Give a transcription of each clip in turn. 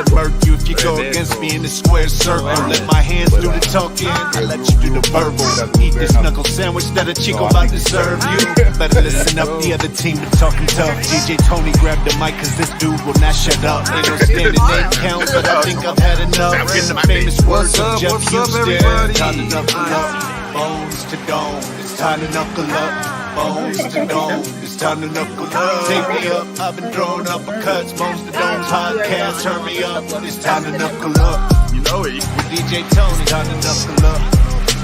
to murk you if you go against me in the square circle. Let my hands do the talking, I let you do the verbal. Eat this knuckle sandwich that a Chico about to serve you. Better listen up, the other team is talking tough. DJ Tony grabbed the mic cause this dude will not shut up. Ain't no standing name count, but I think I've had enough. In the famous words of Jeff Houston, time to knuckle up. Bones to dome, it's time to knuckle up. Bones to dome, it's time to knuckle up. Take me up, I've been throwing uppercuts. Bones to dome podcast, turn me up. It's time to knuckle up. You know it. With DJ Tony, time to knuckle up.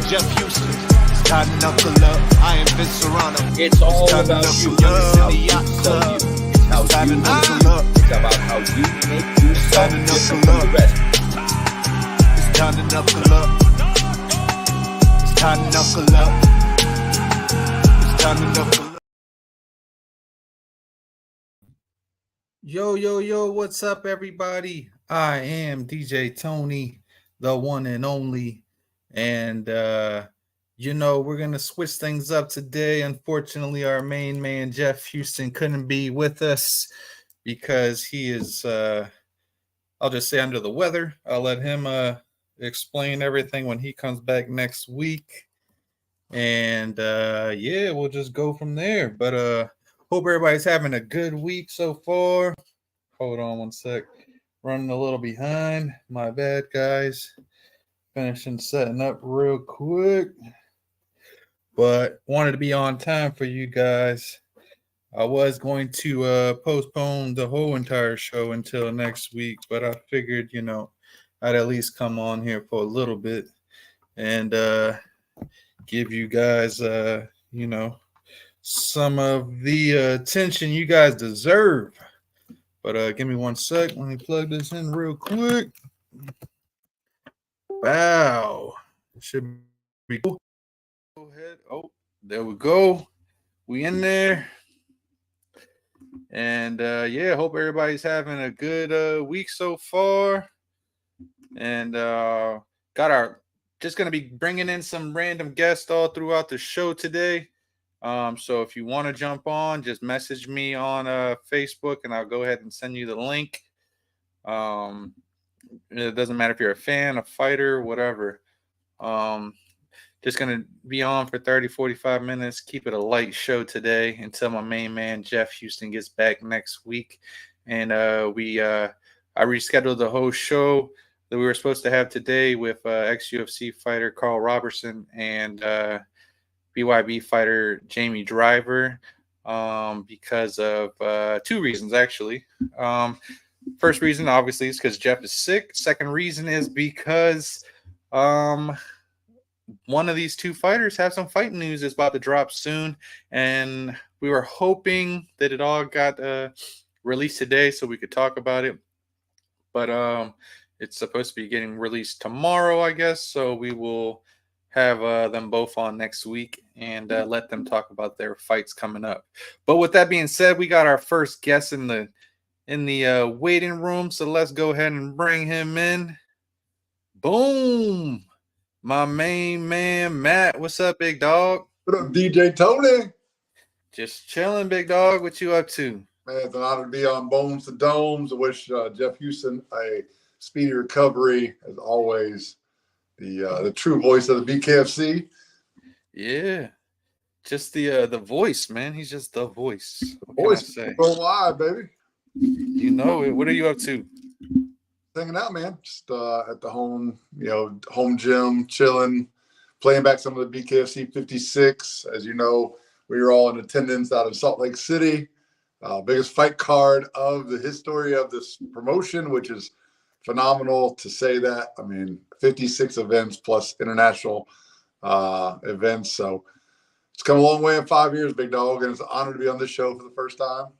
Jeff Houston, it's time to knuckle up. I am Vince Serrano. It's all about you. Youngest in the yacht club. It's time to knuckle up. It's about how you make yourself different from the rest. It's time to knuckle up. It's time to knuckle up. It's time to knuckle up. Yo, what's up, everybody? I am DJ Tony, the one and only. And, we're going to switch things up today. Unfortunately, our main man, Jeff Houston, couldn't be with us because he is, I'll just say, under the weather. I'll let him explain everything when he comes back next week. And, we'll just go from there. But, hope everybody's having a good week so far. Hold on one sec. Running a little behind. My bad, guys. Finishing setting up real quick. But wanted to be on time for you guys. I was going to postpone the whole entire show until next week, but I figured, I'd at least come on here for a little bit and give you guys, some of the attention you guys deserve. But give me one sec. Let me plug this in real quick. Wow. It should be cool. Go ahead. Oh, there we go. We in there. And hope everybody's having a good week so far. And just going to be bringing in some random guests all throughout the show today. So if you want to jump on, just message me on Facebook and I'll go ahead and send you the link. It doesn't matter if you're a fan, a fighter, whatever. Just going to be on for 30, 45 minutes. Keep it a light show today until my main man, Jeff Houston, gets back next week. And I rescheduled the whole show that we were supposed to have today with ex-UFC fighter Carl Robertson and BYB fighter Jamie Driver because of two reasons, actually. First reason, obviously, is because Jeff is sick. Second reason is because one of these two fighters have some fight news that's about to drop soon. And we were hoping that it all got released today so we could talk about it. But it's supposed to be getting released tomorrow, I guess. So we will have them both on next week and let them talk about their fights coming up. But with that being said, we got our first guest in the waiting room. So let's go ahead and bring him in. Boom. My main man, Matt. What's up, big dog? What up, DJ Tony? Just chilling, big dog. What you up to? Man, it's an honor to be on Bones to Domes. I wish Jeff Houston a speedy recovery, as always. The true voice of the BKFC. Yeah. Just the voice, man. He's just the voice. Voice go live, baby. You know it. What are you up to? Hanging out, man. Just at the home, home gym, chilling, playing back some of the BKFC 56. As you know, we were all in attendance out of Salt Lake City. Biggest fight card of the history of this promotion, which is phenomenal to say that. I mean, 56 events plus international events. So it's come a long way in 5 years, big dog, and it's an honor to be on this show for the first time.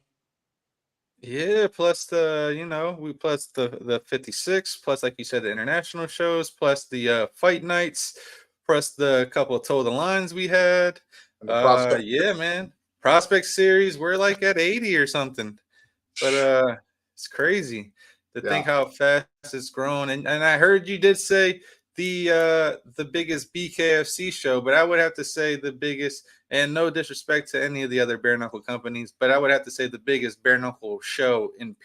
Yeah, plus plus the 56, plus like you said, the international shows, plus the fight nights, plus the couple of toe the lines we had. Yeah, man. Prospect series, we're like at 80 or something. But it's crazy to think how fast it's grown. And I heard you did say the biggest BKFC show, but I would have to say the biggest, and no disrespect to any of the other bare knuckle companies, but I would have to say the biggest bare knuckle show in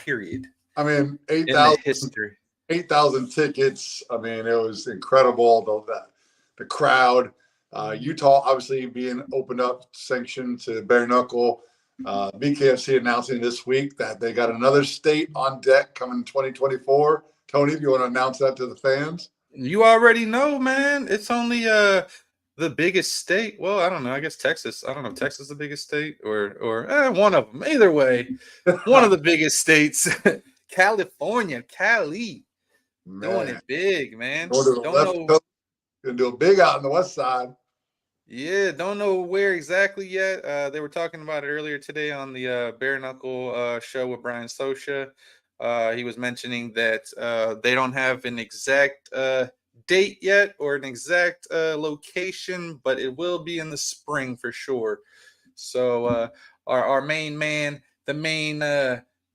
period. I mean, in the history. 8,000 tickets. I mean, it was incredible. The crowd. Utah obviously being opened up, sanctioned to bare knuckle. BKFC announcing this week that they got another state on deck coming in 2024. Tony, if you want to announce that to the fans. You already know, man. It's only the biggest state. Well, I don't know. I guess Texas. I don't know if Texas is the biggest state or one of them. Either way, one of the biggest states. California, Cali. Doing it big, man. Don't know. Gonna do it big out on the west side. Yeah, don't know where exactly yet. They were talking about it earlier today on the Bare Knuckle show with Brian Sosha. He was mentioning that they don't have an exact date yet or an exact location, but it will be in the spring for sure. So our main man, the main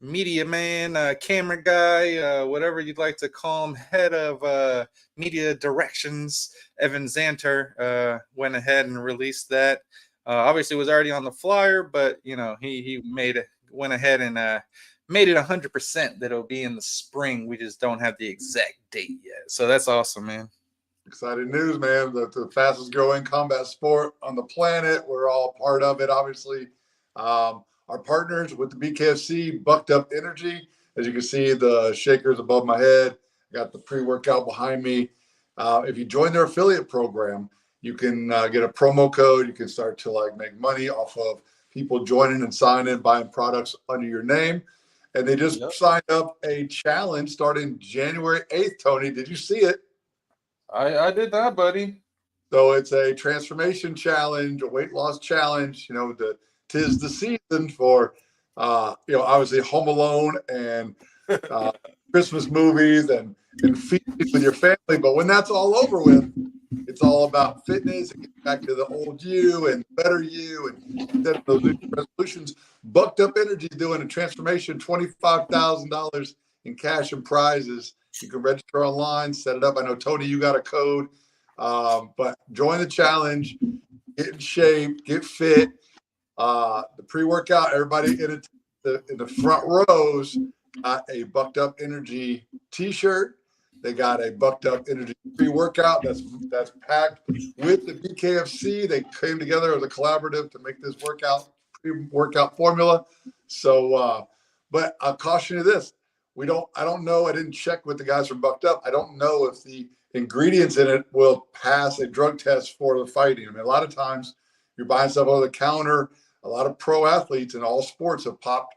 media man, camera guy, whatever you'd like to call him, head of media directions, Evan Zanter, went ahead and released that. Obviously, it was already on the flyer, but you know he went ahead and made it 100% that it'll be in the spring. We just don't have the exact date yet, so that's awesome, man. Exciting news, man. The fastest growing combat sport on the planet. We're all part of it, obviously. Our partners with the BKFC, Bucked Up Energy. As you can see, the shakers above my head. Got the pre-workout behind me. If you join their affiliate program, you can get a promo code. You can start to make money off of people joining and signing, buying products under your name. And they just signed up a challenge starting January 8th, Tony. Did you see it? I did that, buddy. So it's a transformation challenge, a weight loss challenge. Tis the season for, obviously Home Alone and Christmas movies and feasting with your family. But when that's all over with, it's all about fitness and getting back to the old you and better you and set those new resolutions. Bucked Up Energy doing a transformation, $25,000 in cash and prizes. You can register online, set it up. I know, Tony, you got a code, but join the challenge, get in shape, get fit. The pre-workout, everybody in the front rows got a Bucked Up Energy t-shirt. They got a Bucked Up Energy pre-workout that's packed with the BKFC. They came together as a collaborative to make this pre-workout formula. So, but I'll caution you this. I don't know. I didn't check with the guys from Bucked Up. I don't know if the ingredients in it will pass a drug test for the fighting. I mean, a lot of times you're buying stuff over the counter. A lot of pro athletes in all sports have popped,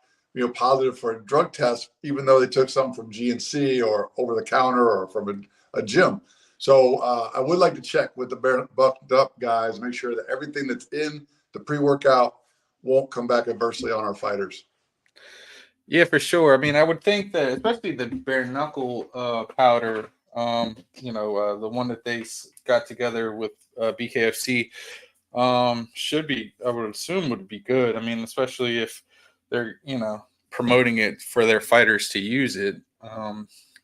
positive for a drug test, even though they took something from GNC or over the counter or from a gym. So I would like to check with the Bucked Up guys, make sure that everything that's in the pre-workout won't come back adversely on our fighters. Yeah, for sure. I mean, I would think that, especially the bare knuckle powder, the one that they got together with BKFC, should be, I would assume, would be good. I mean, especially if they're, promoting it for their fighters to use it.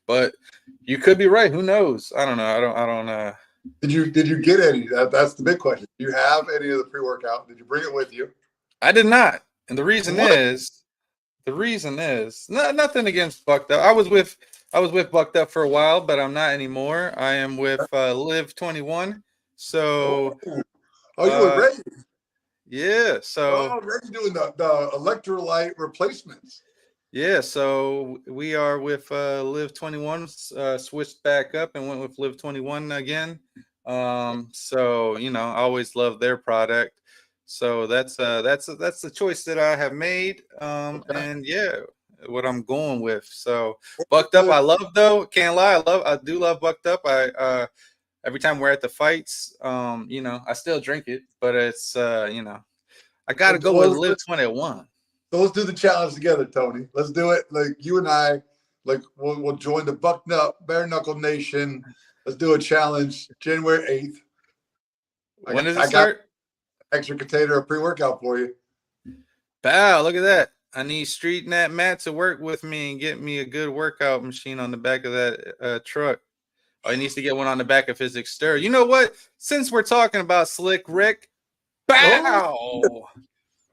But you could be right. Who knows? I don't know. I don't. Did you get any? That's the big question. Do you have any of the pre-workout? Did you bring it with you? I did not. And the reason is nothing against Bucked Up. I was with Bucked Up for a while, but I'm not anymore. I am with Live 21. So you were ready. Yeah, so Reggie doing the electrolyte replacements. Yeah, so we are with Live 21, switched back up and went with Live 21 again. So I always love their product. So that's the choice that I have made. And yeah, what I'm going with. So Bucked Up, I love though. Can't lie, I do love Bucked Up. I every time we're at the fights, I still drink it, but it's I gotta go with Live 21. So let's do the challenge together, Tony. Let's do it. Like you and I, we'll join the Bucked Up Bare Knuckle Nation. Let's do a challenge January 8th. When does it start? Extra container of pre-workout for you. Wow, look at that. I need Street Nat Matt to work with me and get me a good workout machine on the back of that truck. Oh, he needs to get one on the back of his Xterra. You know what? Since we're talking about Slick Rick, bow!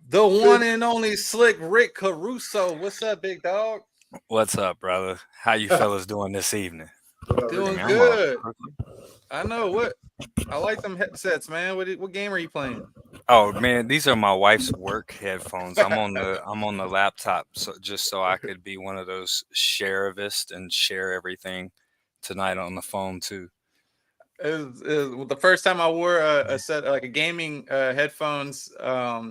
The one and only Slick Rick Caruso. What's up, big dog? What's up, brother? How you fellas doing this evening? Doing Man, I'm up. good. I know what. I like them headsets, man. What game are you playing? Oh man, these are my wife's work headphones. I'm on the laptop, so just so I could be one of those sharevists and share everything tonight on the phone too. It was the first time I wore a set like a gaming headphones. I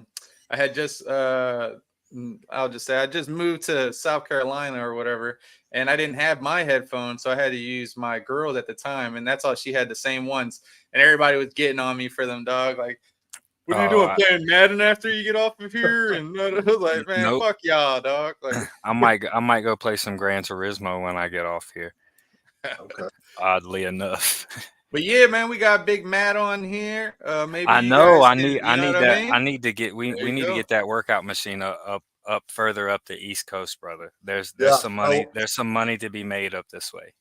had just I'll just say I just moved to South Carolina or whatever, and I didn't have my headphones, so I had to use my girl's at the time, and that's all she had, the same ones, and everybody was getting on me for them, dog. Like, what are you Oh, doing, playing Madden after you get off of here? And I was like, man, nope. fuck y'all, dog. Like, I might go play some Gran Turismo when I get off here. Okay. Oddly enough. but yeah, man, we got Big Matt on here. Maybe I you know. guys I can, need. I you know need what I that. mean? I need to get. We There we you need to go. get that workout machine up further up the East Coast, brother. There's Yeah. some money. There's some money to be made up this way.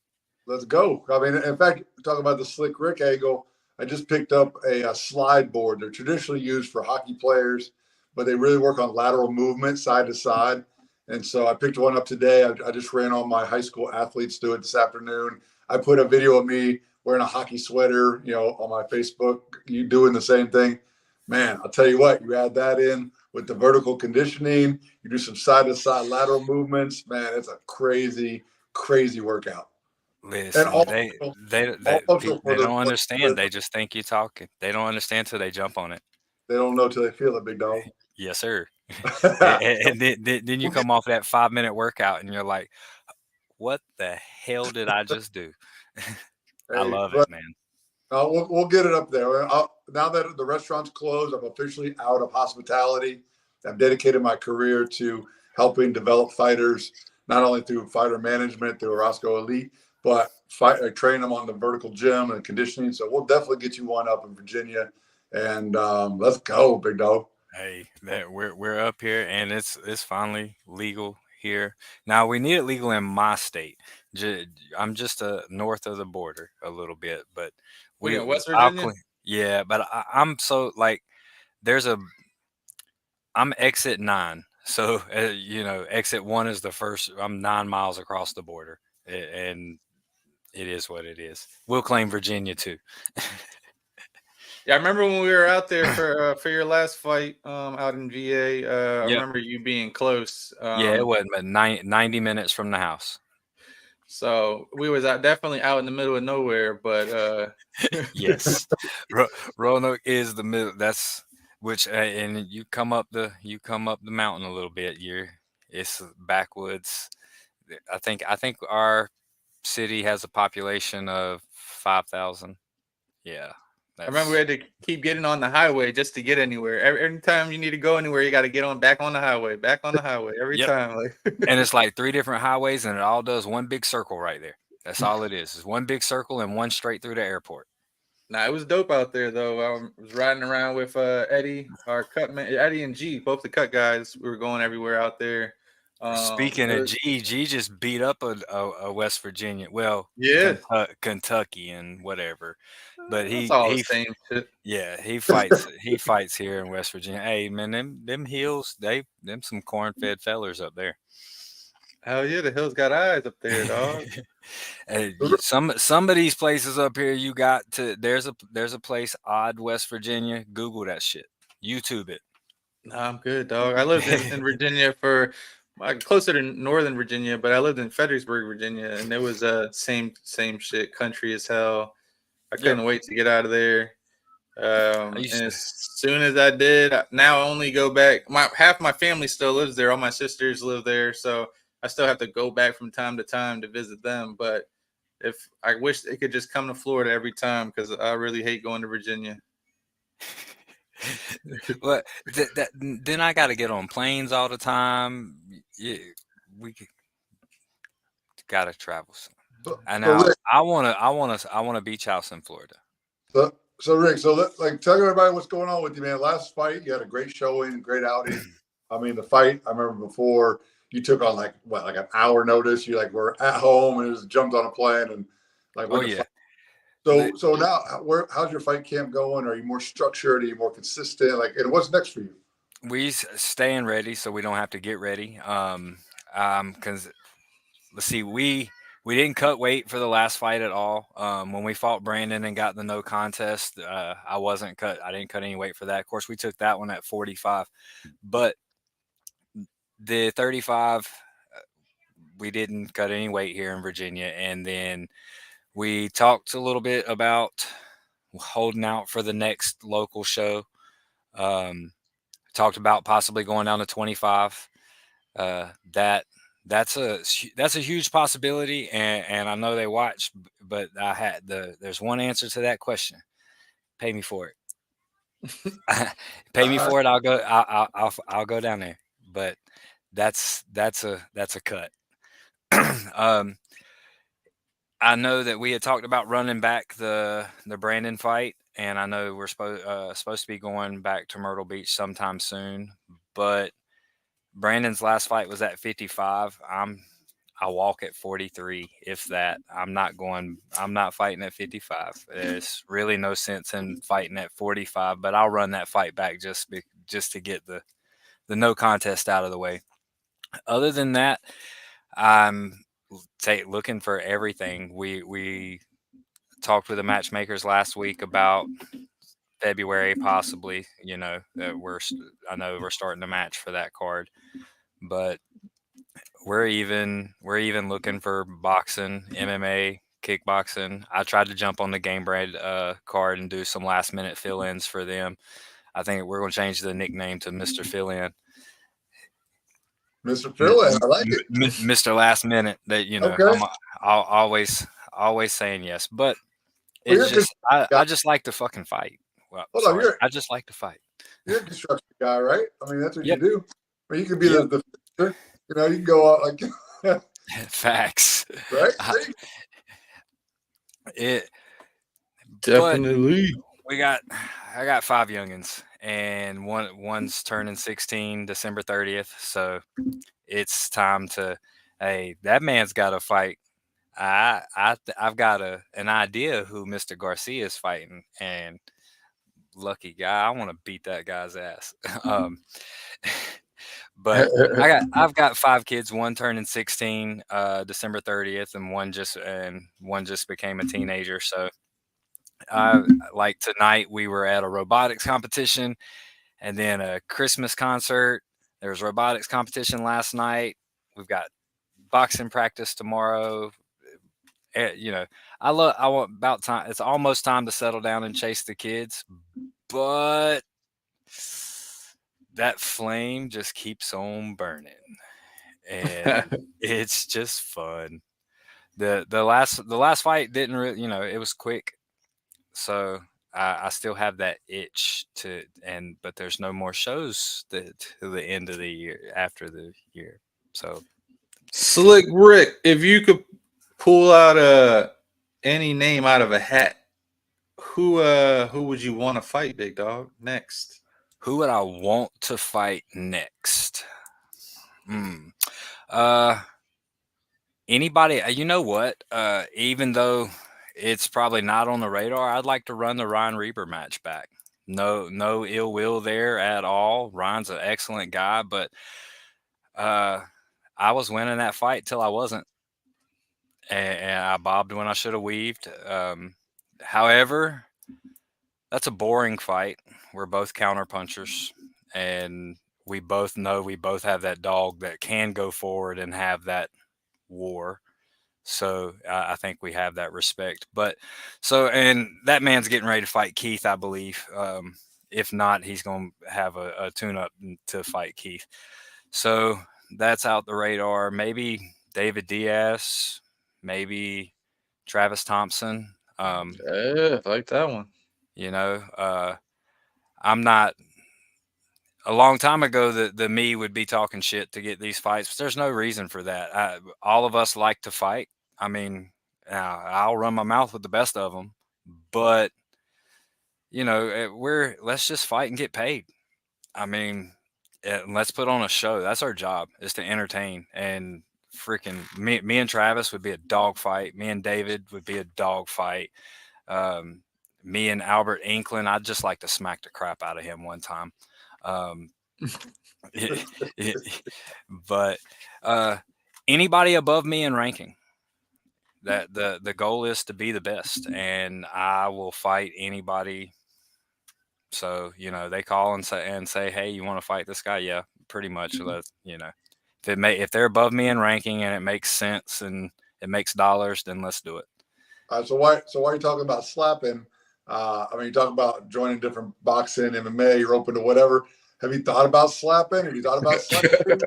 Let's go. I mean, in fact, talking about the Slick Rick angle, I just picked up a slide board. They're traditionally used for hockey players, but they really work on lateral movement side to side. And so I picked one up today. I just ran all my high school athletes through it this afternoon. I put a video of me wearing a hockey sweater, on my Facebook. You doing the same thing, man? I'll tell you what. You add that in with the vertical conditioning. You do some side to side lateral movements, man. It's a crazy, crazy workout. And Listen, all they functional for they the don't for, understand. They just think you're talking. They don't understand till they jump on it. they don't know till they feel it, big dog. Yes, sir. Hey, And then you come off that 5 minute workout and you're like, what the hell did I just do? I love it, but man. we'll get it up there. Now that the restaurant's closed, I'm officially out of hospitality. I've dedicated my career to helping develop fighters, not only through fighter management through Orozco Elite, but train them on the vertical gym and conditioning. So we'll definitely get you one up in Virginia, and let's go, big dog. Hey, we're up here and it's finally legal here. Now we need it legal in my state. Ju- I'm just north of the border a little bit, but What are you we in West I'll Virginia? clean. Yeah, but I'm so like there's a I'm exit 9. So exit 1 is the first. I'm 9 miles across the border, and it is what it is. We'll claim Virginia too. Yeah, I remember when we were out there for your last fight out in VA. I Yep. remember you being close. Yeah, it wasn't but 90 minutes from the house. So we was definitely out in the middle of nowhere, but Yes, Roanoke is the middle. That's which, and you come up the mountain a little bit. It's backwoods. I think our city has a population of 5,000. Yeah, I remember we that's had to keep getting on the highway just to get anywhere. Every time you need to go anywhere, you got to get on back on the highway, every yep. time. Like, And it's like 3 different highways, and it all does one big circle right there. That's all it is. It's one big circle and one straight through the airport. nah, it was dope out there though. I was riding around with Eddie, our cut man, Eddie and G, both the cut guys. We were going everywhere out there. Speaking It of was- G just beat up a West Virginia, well, yeah, Kentucky and whatever, but that's all the same shit. yeah, he fights here in West Virginia. Hey man, them hills, them some corn fed fellers up there. Hell yeah, the hills got eyes up there, dog. Hey, some of these places up here, you got to there's a place, Odd, West Virginia. Google that shit. YouTube it. Nah, I'm good, dog. I lived in Virginia for closer to Northern Virginia, but I lived in Fredericksburg, Virginia, and it was same shit, country as hell. I Yep. couldn't wait to get out of there. used And to- as soon as I did, now I only go back. Half my family still lives there. All my sisters live there, so I still have to go back from time to time to visit them. But if I wish they could just come to Florida every time, because I really hate going to Virginia. But then I got to get on planes all the time. Yeah, we got to travel some. And So now Rick, I want a beach house in Florida. Rick, tell everybody what's going on with you, man. Last fight, you had a great showing, great outing. I mean, the fight, I remember before you took on like an hour notice. You were at home and just jumped on a plane and Oh went to yeah. fight. So now, how's your fight camp going? Are you more structured? Are you more consistent? And what's next for you? We staying ready so we don't have to get ready. Because let's see, we didn't cut weight for the last fight at all. When we fought Brandon and got the no contest, I didn't cut any weight for that. Of course, we took that one at 45, but the 35, we didn't cut any weight here in Virginia. And then we talked a little bit about holding out for the next local show. Talked about possibly going down to 25. That's a huge possibility, and I know they watch, but there's one answer to that question. Pay me for it. Pay me for it. I'll go down there. But that's a cut. I know that we had talked about running back the Brandon fight, and I know we're supposed to be going back to Myrtle Beach sometime soon. But Brandon's last fight was at 55. I walk at 43, if that. I'm not fighting at 55. There's really no sense in fighting at 45, but I'll run that fight back just to get the no contest out of the way. Other than that, I'm looking for everything. We talked with the matchmakers last week about February, possibly. I know we're starting to match for that card, but we're even looking for boxing, MMA, kickboxing. I tried to jump on the Game Bread card and do some last minute fill-ins for them. I think we're going to change the nickname to Mr. Fill-In. Mr. Fill-In, I like it. Mr. Last Minute. That Okay. I'm always saying yes, but it's just I just like to fucking fight. Well, I just like to fight. You're a construction guy, right? I mean, that's what Yep. you do. I mean, you could be Yep. the you can go out like Facts. right. Definitely. I got 5 youngins, and one's turning 16 December 30th. So it's time to, hey, that man's got to fight. I've got an idea who Mr. Garcia is fighting, and lucky guy, I want to beat that guy's ass. But I've got 5 kids, one turning 16 December 30th, and one just became a teenager. So like tonight we were at a robotics competition and then a Christmas concert. There was robotics competition last night. We've got boxing practice tomorrow. I want about time. It's almost time to settle down and chase the kids, but that flame just keeps on burning, and it's just fun. The last fight didn't really, it was quick, so I still have that itch but there's no more shows to the end of the year after the year. So Slick Rick, if you could pull out any name out of a hat, who would you want to fight, big dog, next? Who would I want to fight next? Anybody, you know what? Even though it's probably not on the radar, I'd like to run the Ryan Reber match back. No ill will there at all. Ryan's an excellent guy, but I was winning that fight till I wasn't. And I bobbed when I should have weaved. However, that's a boring fight. We're both counter punchers, and we both know we both have that dog that can go forward and have that war. So I think we have that respect. And that man's getting ready to fight Keith, I believe. If not, he's going to have a tune-up to fight Keith. So that's out the radar. Maybe David Diaz, maybe Travis Thompson. Yeah, I like that one. I'm not. A long time ago, the me would be talking shit to get these fights, but there's no reason for that. All of us like to fight. I mean, I'll run my mouth with the best of them, but let's just fight and get paid. I mean, let's put on a show. That's our job, is to entertain. And freaking me and Travis would be a dog fight. Me and David would be a dog fight. Me and Albert Inkland, I'd just like to smack the crap out of him one time. But anybody above me in ranking. That the goal is to be the best, and I will fight anybody. So they call and say, hey, you want to fight this guy? Yeah, pretty much. If they're above me in ranking and it makes sense and it makes dollars, then let's do it. So why are you talking about slapping? You talk about joining different boxing, MMA, you're open to whatever. Have you thought about slapping? Have you thought about slapping?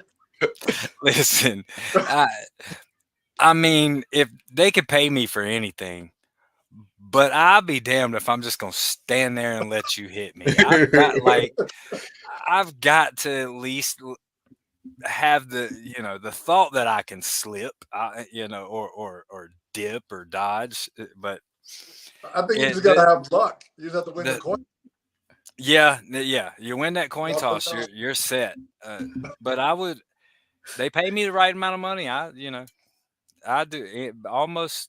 Listen, if they could pay me for anything, but I'll be damned if I'm just gonna stand there and let you hit me. I've got to at least have the thought that I can slip, or dip or dodge. But I think you just gotta have luck. You just have to win the coin. Yeah. You win that coin toss, you're set. But they pay me the right amount of money. I do almost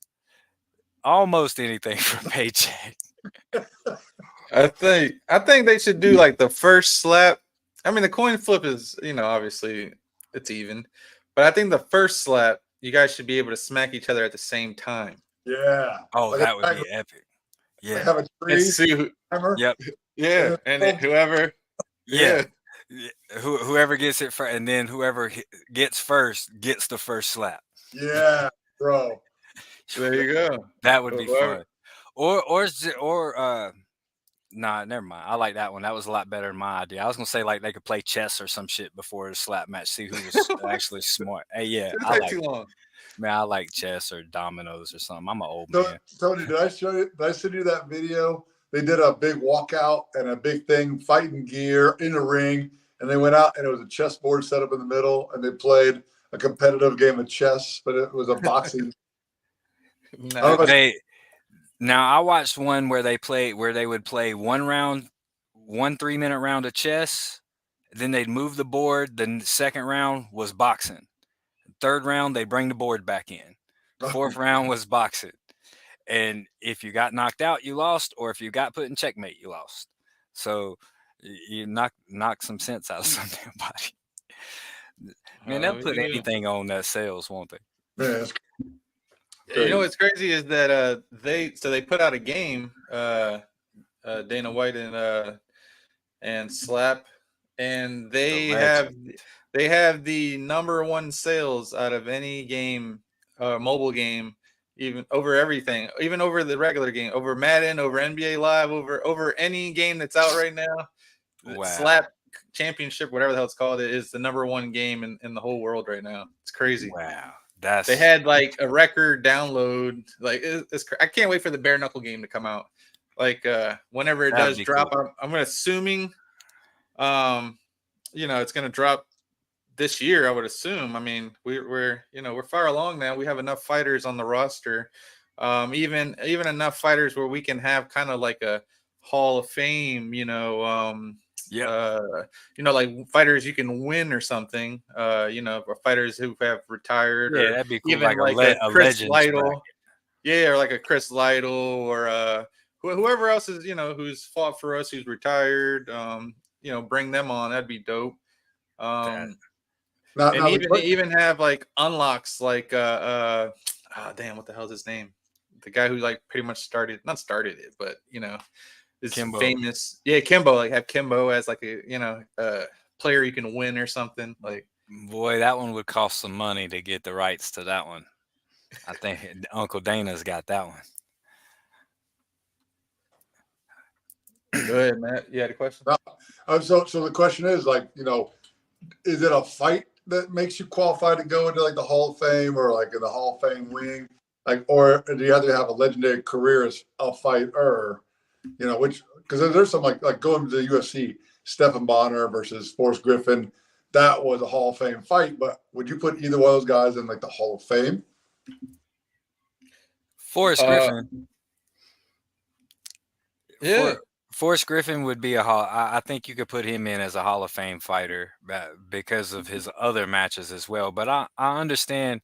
anything for a paycheck. I think they should do like the first slap. I mean, the coin flip is, obviously it's even, but I think the first slap, you guys should be able to smack each other at the same time. Yeah. Oh, that would be epic. Yeah. Have a tree. Yep. Yeah. And then whoever. Yeah. Whoever gets it first, and then whoever gets first gets the first slap. Yeah, bro. There you go. That would be fun. Nah, never mind. I like that one. That was a lot better than my idea. I was gonna say like they could play chess or some shit before the slap match, see who was actually smart. Hey, yeah, too long. Man, I like chess or dominoes or something. I'm an old man. Tony, did I send you that video? They did a big walkout and a big thing, fighting gear in a ring, and they went out and it was a chessboard set up in the middle, and they played a competitive game of chess, but it was a boxing. Now I watched one where they would play one 3-minute round of chess, then they'd move the board. The second round was boxing. Third round, they bring the board back in. Fourth round was boxing. And if you got knocked out, you lost, or if you got put in checkmate, you lost. So you knock some sense out of some damn body. Man, they'll put anything on that sells, won't they? Yeah, you know what's crazy is that they put out a game, Dana White and Slap, and they have the number one sales out of any game, mobile game, even over everything, even over the regular game, over Madden, over NBA Live, over any game that's out right now. Wow. Slap Championship, whatever the hell it's called, it is the number one game in the whole world right now. It's crazy. Wow. They had like a record download. Like I can't wait for the bare knuckle game to come out. Like whenever it does drop, cool. I'm assuming, it's going to drop this year. I would assume. I mean, we're far along now. We have enough fighters on the roster, even enough fighters where we can have kind of like a Hall of Fame. Like fighters you can win or something. Or fighters who have retired. Yeah, that'd be cool. Even like a Chris Lytle. Yeah, or like a Chris Lytle or whoever else is who's fought for us, who's retired. Bring them on. That'd be dope. Even have like unlocks like damn, what the hell's his name? The guy who like pretty much started it, but is Kimbo. Famous. Yeah, Kimbo. Like have Kimbo as like a player you can win or something. Like, boy, that one would cost some money to get the rights to that one. I think Uncle Dana's got that one. Go ahead, Matt. You had a question? So the question is like, is it a fight that makes you qualify to go into like the Hall of Fame or like in the Hall of Fame wing? Like, or do you have to have a legendary career as a fighter? Which, because there's some like going to the UFC, Stephan Bonnar versus Forrest Griffin, that was a Hall of Fame fight. But would you put either one of those guys in like the Hall of Fame? Forrest Griffin. Yeah. Forrest Griffin would be I think you could put him in as a Hall of Fame fighter because of his other matches as well. But I understand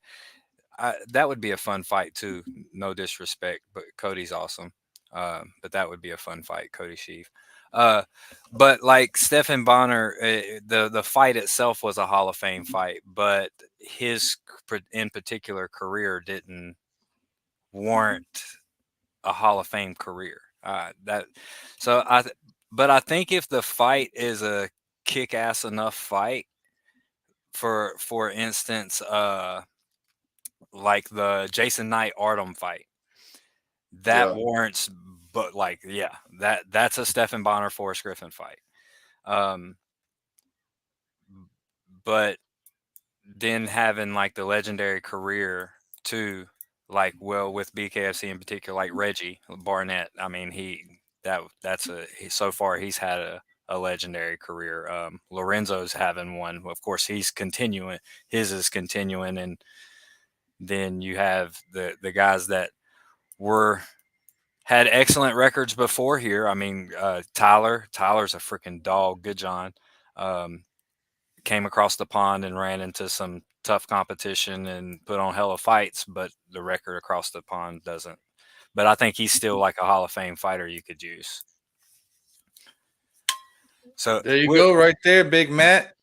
that would be a fun fight too. No disrespect, but Cody's awesome. But that would be a fun fight, Cody Sheaf. But like Stephan Bonnar, the fight itself was a Hall of Fame fight, but his in particular career didn't warrant a Hall of Fame career. That so I, but I think if the fight is a kick-ass enough fight, for instance, like the Jason Knight Artem fight, that Yeah. warrants. But like, yeah, that's a Stephan Bonnar Forrest Griffin fight. But then having like the legendary career too, like with BKFC in particular, like Reggie Barnett. I mean, so far he's had a legendary career. Lorenzo's having one. Of course, he's continuing. His is continuing, and then you have the guys that had excellent records before here. I mean, Tyler's a freaking dog. Good John. Came across the pond and ran into some tough competition and put on hella fights, but the record across the pond doesn't. But I think he's still like a Hall of Fame fighter you could use. So there you go, right there, Big Matt.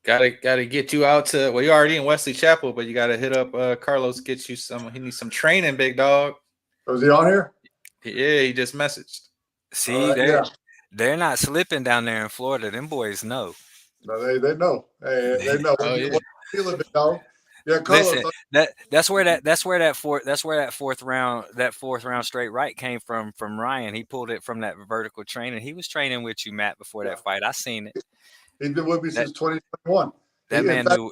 Gotta get you out to. Well, you're already in Wesley Chapel, but you gotta hit up Carlos. Get you some. He needs some training, big dog. Was he on here? Yeah, he just messaged. See, they're not slipping down there in Florida. Them boys know. No, they know. Hey, they know. Oh, yeah. Feeling it, dog. Yeah, Carlos. Listen, that's where that fourth round straight right came from Ryan. He pulled it from that vertical training. He was training with you, Matt, before that fight. I seen it. He's been with me since 2021. That man knew.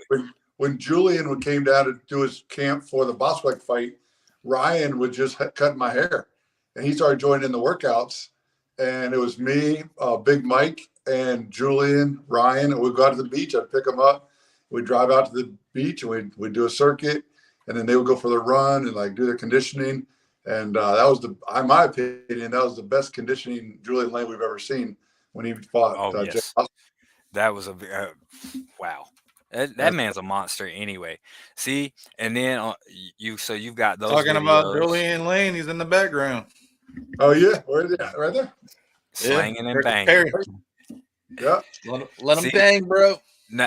When Julian came down to do his camp for the Boswick fight, Ryan would just cut my hair, and he started joining in the workouts. And it was me, Big Mike, and Julian, Ryan, and we'd go out to the beach. I'd pick them up. We'd drive out to the beach, and we'd do a circuit, and then they would go for their run and like do their conditioning. And that was in my opinion, that was the best conditioning Julian Lane we've ever seen when he fought. Oh, yes. That was wow. That man's a monster anyway. See, and then you've got those talking videos. about Julian Lane. He's in the background. Oh yeah, where is it? Right there. Slanging and banging. Yeah. Let him bang, bro.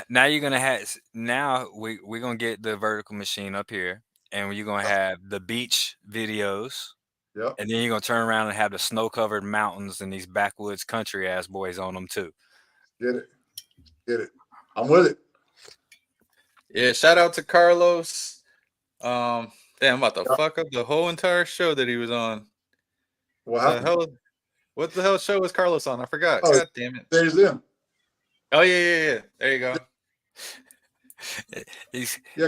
Now you're gonna have. Now we're gonna get the vertical machine up here, and you're gonna have the beach videos. Yep. And then you're gonna turn around and have the snow-covered mountains and these backwoods country ass boys on them too. Get it. I'm with it. Yeah, shout out to Carlos. Damn, I'm about to fuck up the whole entire show that he was on. What the hell show was Carlos on? I forgot. God damn it. There's him. Oh yeah. There you go.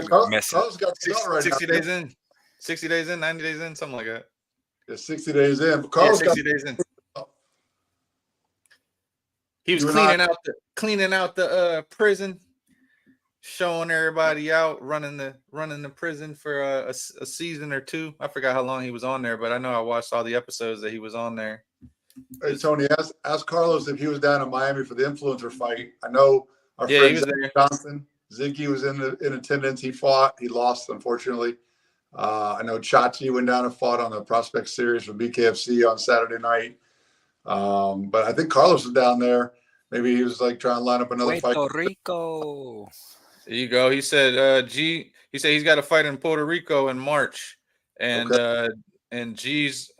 Carlos got 60 days in. 60 days in, 90 days in, something like that. Yeah, 60 days in. But Carlos 60 days in. He was cleaning out the prison, showing everybody out, running the prison for a season or two. I forgot how long he was on there, but I know I watched all the episodes that he was on there. Hey Tony, ask Carlos if he was down in Miami for the influencer fight. I know our friend Ziggy Johnson. Ziggy was in attendance. He fought. He lost, unfortunately. I know Chachi went down and fought on the Prospect Series for BKFC on Saturday night. But I think Carlos was down there. Maybe he was like trying to line up another fight. Puerto Rico. There you go. He said he said he's got a fight in Puerto Rico in March. And and G's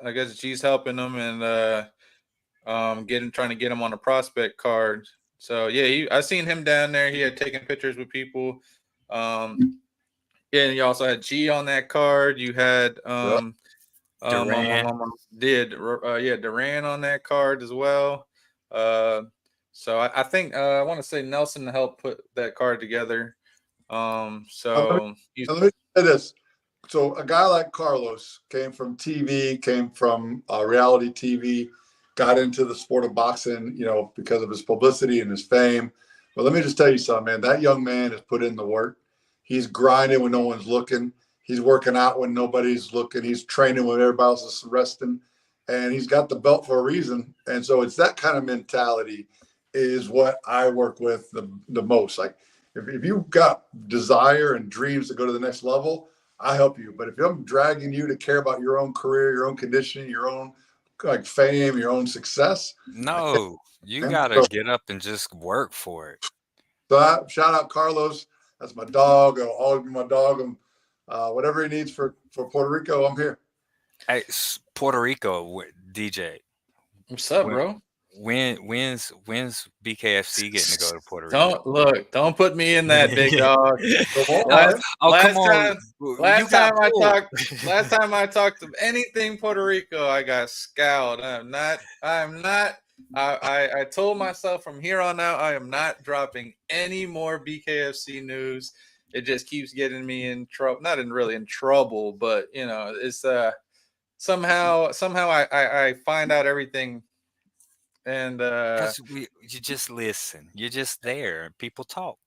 helping him and trying to get him on a prospect card. So yeah, I seen him down there. He had taken pictures with people. And you also had G on that card. You had Duran. Duran on that card as well. So I think I want to say Nelson helped put that card together. Let me say this. So a guy like Carlos came from TV, came from reality TV, got into the sport of boxing, because of his publicity and his fame. But let me just tell you something, man. That young man has put in the work. He's grinding when no one's looking. He's working out when nobody's looking. He's training when everybody else is resting. And he's got the belt for a reason. And so it's that kind of mentality is what I work with the most. Like if you've got desire and dreams to go to the next level, I help you. But if I'm dragging you to care about your own career, your own conditioning, your own like fame, your own success. No, you Man. gotta get up and just work for it. So shout out Carlos. That's my dog. I'll always be my dog. Whatever he needs for Puerto Rico, I'm here. Hey, Puerto Rico DJ. What's up, When- bro? When's BKFC getting to go to Puerto Rico? Don't put me in that, big dog. Last- Come on. Last time I talked to anything Puerto Rico, I got scowled. I told myself from here on out, I am not dropping any more BKFC news. It just keeps getting me in trouble. Not really in trouble, but it's somehow I find out everything. And you just listen. You're just there. People talk.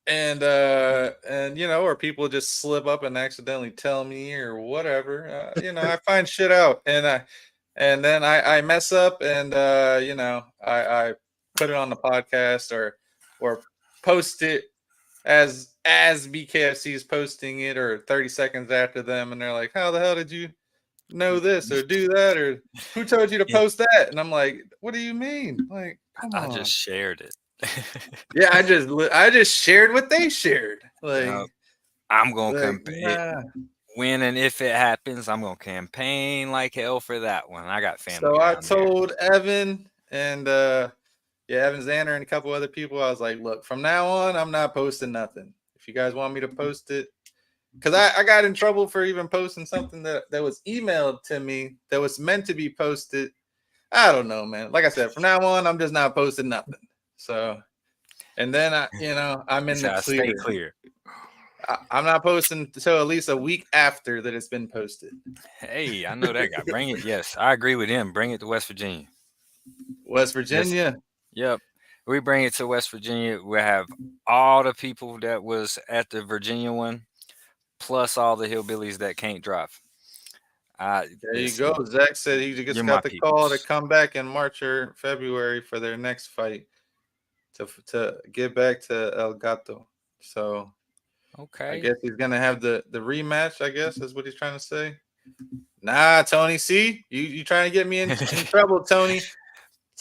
and or people just slip up and accidentally tell me or whatever. I find shit out, and then I mess up, and I put it on the podcast or post it as BKFC is posting it, or 30 seconds after them, and they're like, "How the hell did you know this or do that, or who told you to post that?" And I'm like, "What do you mean? Like, come on." I just shared it. Yeah, I just shared what they shared. Like, I'm gonna nah. when and if it happens, I'm gonna campaign like hell for that one. I got family. So I down told Evan and Evan Zander and a couple other people, I was like, "Look, from now on, I'm not posting nothing. If you guys want me to post it." Because I got in trouble for even posting something that was emailed to me that was meant to be posted. I don't know, man. Like I said, from now on, I'm just not posting nothing. So, and then I'm in the clear. Stay clear. I'm not posting until at least a week after that it's been posted. Hey, I know that guy. Bring it. Yes, I agree with him. Bring it to West Virginia. West Virginia. Yep. We bring it to West Virginia. We have all the people that was at the Virginia one, plus all the hillbillies that can't drive. There you go. Zach said he just got the call to come back in March or February for their next fight to get back to El Gato. So, okay, I guess he's gonna have the rematch. I guess is what he's trying to say. Nah, Tony. See, you trying to get me in trouble, Tony.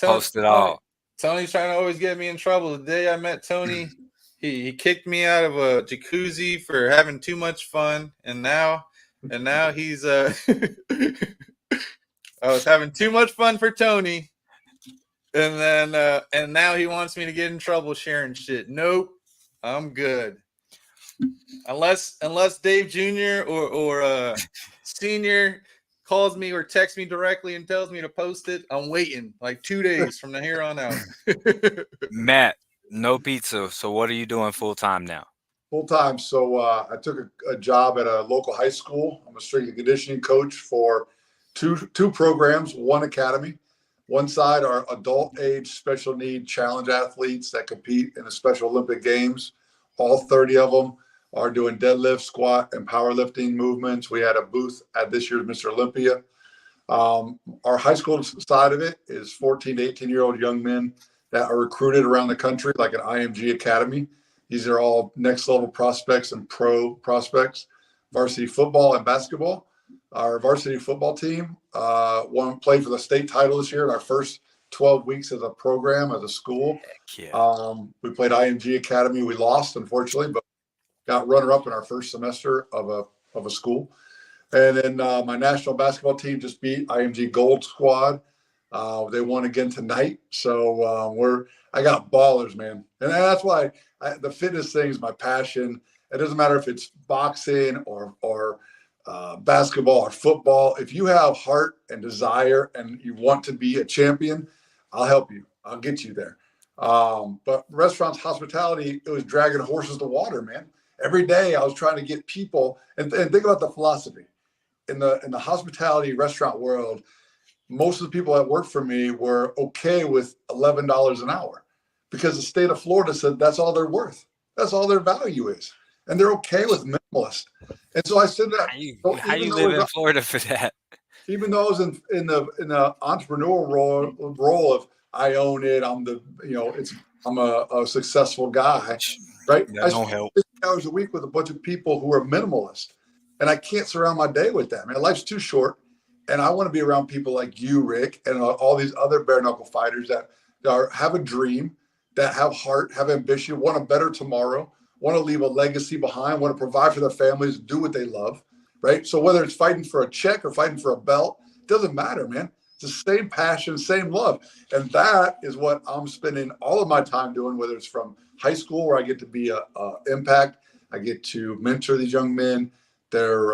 Post it all. Tony's trying to always get me in trouble. The day I met Tony, he kicked me out of a jacuzzi for having too much fun, and now he's I was having too much fun for Tony, and then and now he wants me to get in trouble sharing shit. Nope, I'm good. Unless Dave Jr. or Senior calls me or texts me directly and tells me to post it, I'm waiting like 2 days from here on out. Matt, no pizza. So what are you doing full time now? Full time. So I took a job at a local high school. I'm a strength and conditioning coach for two programs, one academy. One side are adult age special need challenge athletes that compete in the Special Olympic Games. All 30 of them are doing deadlift, squat, and powerlifting movements. We had a booth at this year's Mr. Olympia. Our high school side of it is 14 to 18-year-old young men that are recruited around the country, like an IMG Academy. These are all next level prospects and pro prospects. Varsity football and basketball. Our varsity football team played for the state title this year in our first 12 weeks as a program, as a school. Yeah. We played IMG Academy. We lost, unfortunately, but got runner-up in our first semester of a school. And then my national basketball team just beat IMG Gold Squad. They won again tonight. So I got ballers, man. And that's why the fitness thing is my passion. It doesn't matter if it's boxing or basketball or football. If you have heart and desire and you want to be a champion, I'll help you. I'll get you there. But restaurants, hospitality, it was dragging horses to water, man. Every day I was trying to get people, and think about the philosophy. In the hospitality restaurant world, most of the people that work for me were okay with $11 an hour because the state of Florida said that's all they're worth. That's all their value is. And they're okay with minimalist. And so I said that. How you live in Florida for that? Even though I was in the entrepreneurial role of I own it, I'm a successful guy, right? That don't help. 6 hours a week with a bunch of people who are minimalist. And I can't surround my day with that, man. Life's too short. And I want to be around people like you, Rick, and all these other bare knuckle fighters that have a dream, that have heart, have ambition, want a better tomorrow, want to leave a legacy behind, want to provide for their families, do what they love, right? So whether it's fighting for a check or fighting for a belt, it doesn't matter, man. It's the same passion, same love. And that is what I'm spending all of my time doing, whether it's from high school where I get to be a impact, I get to mentor these young men. They're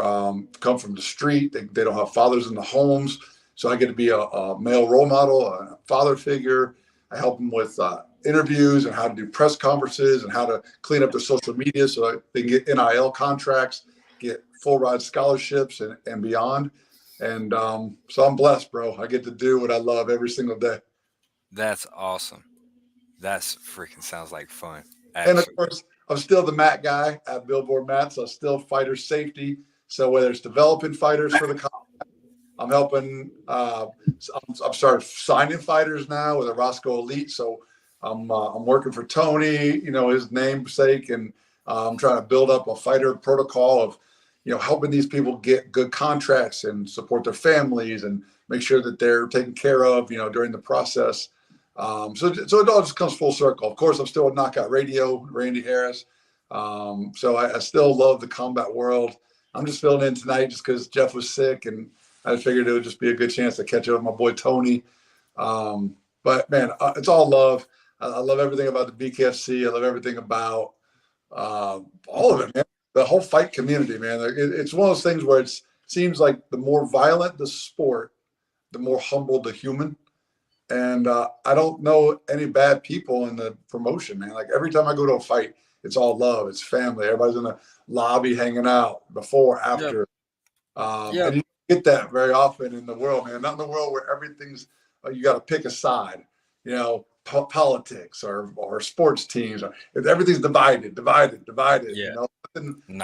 come from the street. They don't have fathers in the homes. So I get to be a male role model, a father figure. I help them with interviews and how to do press conferences and how to clean up their social media so they can get NIL contracts, get full ride scholarships and beyond. And so I'm blessed, bro. I get to do what I love every single day. That's awesome. That's freaking sounds like fun. Actually. And of Actually. course, I'm still the Matt guy at Billboard Matt. So still fighter safety. So whether it's developing fighters for the combat, I'm helping. I've started signing fighters now with the Roscoe Elite. So I'm working for Tony, you know, his namesake, and I'm trying to build up a fighter protocol of, you know, helping these people get good contracts and support their families and make sure that they're taken care of, you know, during the process. So it all just comes full circle. Of course, I'm still at Knockout Radio, Randy Harris. So I still love the combat world. I'm just filling in tonight just because Jeff was sick, and I figured it would just be a good chance to catch up with my boy Tony. But man, it's all love. I love everything about the BKFC. I love everything about all of it, man. The whole fight community, man. It's one of those things where it seems like the more violent the sport, the more humble the human. And I don't know any bad people in the promotion, man. Like every time I go to a fight, it's all love. It's family. Everybody's in the lobby hanging out before, after. Yep. And you get that very often in the world, man. Not in the world where everything's, you got to pick a side, you know, politics or sports teams. Everything's divided. Yeah. You know?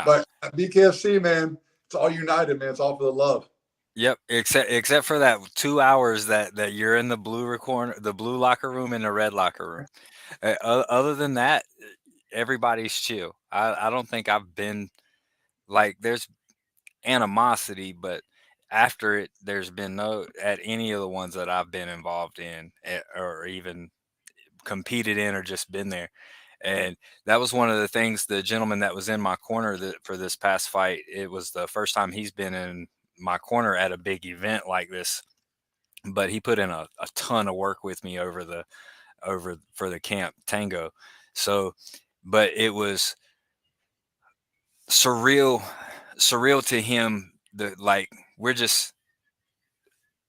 But at BKFC, man, it's all united, man. It's all for the love. Yep, except for that 2 hours that you're in the blue corner, the blue locker room and the red locker room. Other than that, everybody's chill. I don't think I've been like, there's animosity, but after it, there's been no at any of the ones that I've been involved in or even competed in or just been there. And that was one of the things, the gentleman that was in my corner for this past fight, it was the first time he's been in my corner at a big event like this, but he put in a ton of work with me over for the camp Tango. So, but it was surreal to him.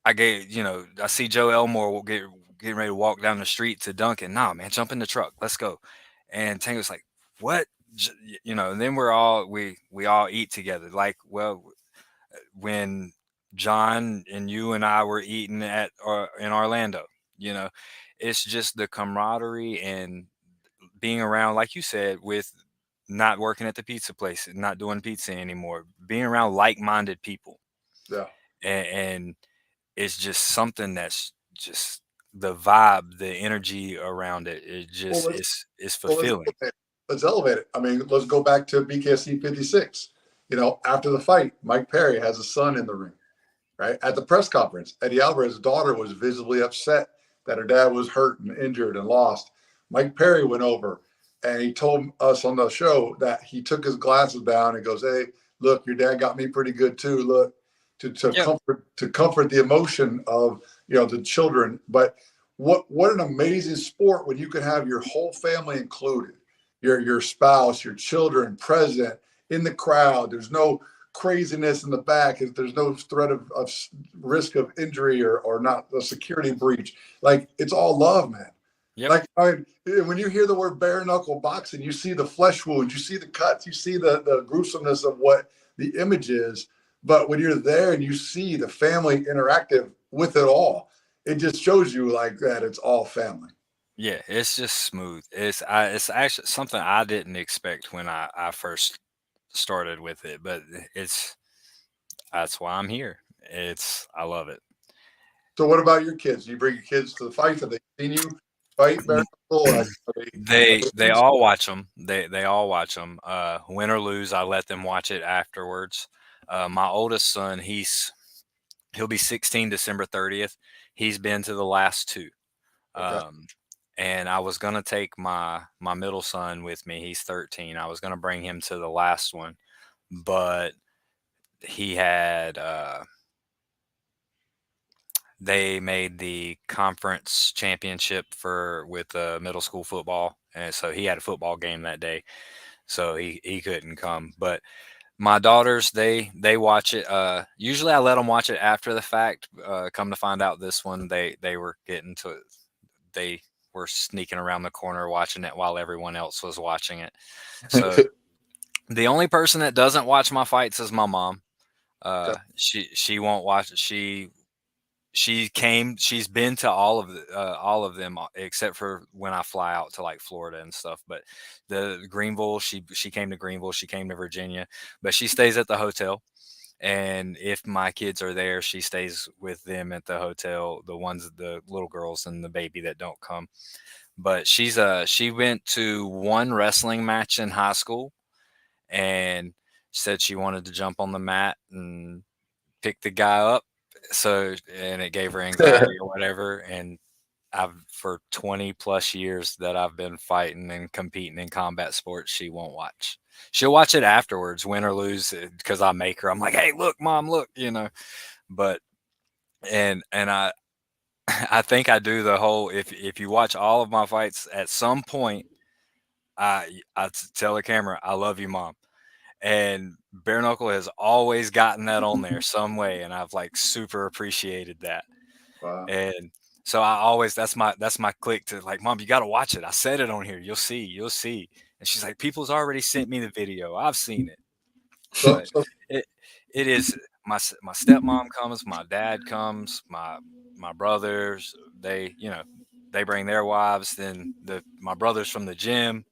I see Joe Elmore getting ready to walk down the street to Duncan. Nah, man, jump in the truck. Let's go. And Tango's like, what? You know, and then we all eat together. Like, well, when John and you and I were eating in Orlando, you know, it's just the camaraderie and being around, like you said, with not working at the pizza place and not doing pizza anymore, being around like-minded people. Yeah. And it's just something that's just the vibe, the energy around it. It just is fulfilling. Let's elevate it. I mean, let's go back to BKFC 56. You know, after the fight, Mike Perry has a son in the ring, right? At the press conference, Eddie Alvarez's daughter was visibly upset that her dad was hurt and injured and lost. Mike Perry went over and he told us on the show that he took his glasses down and goes, hey, look, your dad got me pretty good too. Look, to comfort the emotion of, you know, the children. But what an amazing sport when you can have your whole family included, your spouse, your children present in the crowd. There's no craziness in the back. There's no threat of risk of injury or not a security breach. Like, it's all love, man. Yep. Like, I mean, when you hear the word bare knuckle boxing, you see the flesh wounds, you see the cuts, you see the gruesomeness of what the image is. But when you're there and you see the family interactive with it all, it just shows you like that it's all family. Yeah, it's just smooth. It's actually something I didn't expect when I first started with it, but that's why I'm here. I love it. So what about your kids? Do you bring your kids to the fight? Have they seen you fight? They all watch them. They all watch them. Win or lose, I let them watch it afterwards. My oldest son, he's He'll be 16 December 30th. He's been to the last two. Okay. And I was gonna take my middle son with me. He's 13. I was gonna bring him to the last one, but he had they made the conference championship with middle school football, and so he had a football game that day, so he couldn't come. But my daughters, they watch it. Usually I let them watch it after the fact. Come to find out, this one they were getting to it. They were sneaking around the corner watching it while everyone else was watching it. So the only person that doesn't watch my fights is my mom. She won't watch it. She's been to all of them except for when I fly out to like Florida and stuff. But the Greenville, she came to Greenville, she came to Virginia, but she stays at the hotel. And if my kids are there, she stays with them at the hotel, the little girls and the baby that don't come. But she went to one wrestling match in high school and said she wanted to jump on the mat and pick the guy up. And it gave her anxiety or whatever. And for 20 plus years that I've been fighting and competing in combat sports, she won't watch. She'll watch it afterwards, win or lose, because I make her. I'm like, hey, look, mom, look, But and I think I do the whole. If you watch all of my fights, at some point, I tell the camera, I love you, mom. And Bare Knuckle has always gotten that on there some way, and I've like super appreciated that. Wow. And so that's my click to like, mom, you got to watch it. I said it on here. You'll see. And she's like, people's already sent me the video. I've seen it. But it is my stepmom comes, my dad comes, my brothers. They bring their wives. Then my brothers from the gym.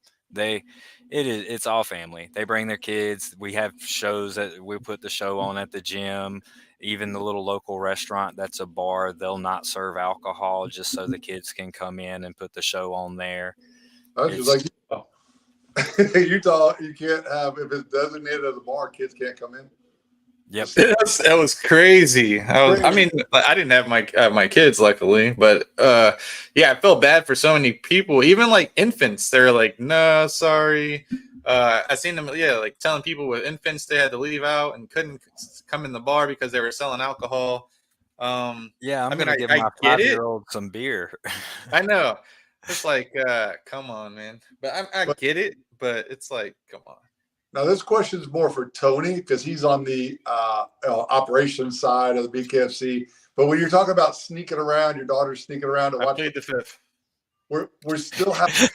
It's all family. They bring their kids. We have shows that we put the show on at the gym. Even the little local restaurant that's a bar, they'll not serve alcohol just so the kids can come in and put the show on there. It's like Utah, you can't have, if it's designated as a bar, kids can't come in. Yep. That was crazy. I mean, I didn't have my kids, luckily, but yeah, I felt bad for so many people, even like infants. They're like, no, sorry. I seen them, like telling people with infants they had to leave out and couldn't come in the bar because they were selling alcohol. Yeah, I'm gonna give my 5-year-old some beer. I know. It's like, come on, man. But I get it, but it's like, come on. Now, this question is more for Tony because he's on the operations side of the BKFC. But when you're talking about sneaking around, your daughter's sneaking around to watch. I plead the fifth. We're still having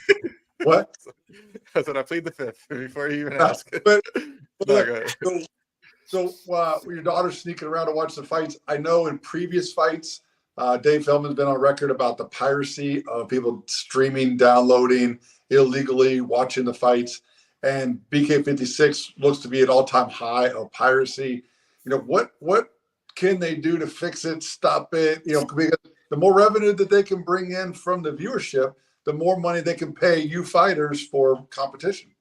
what? I said I plead the fifth before you even ask. But No, go ahead. So when your daughter's sneaking around to watch the fights, I know in previous fights, Dave Feldman's been on record about the piracy of people streaming, downloading illegally, watching the fights. And BK56 looks to be at all-time high of piracy. What can they do to fix it, stop it? Because the more revenue that they can bring in from the viewership, the more money they can pay you fighters for competition.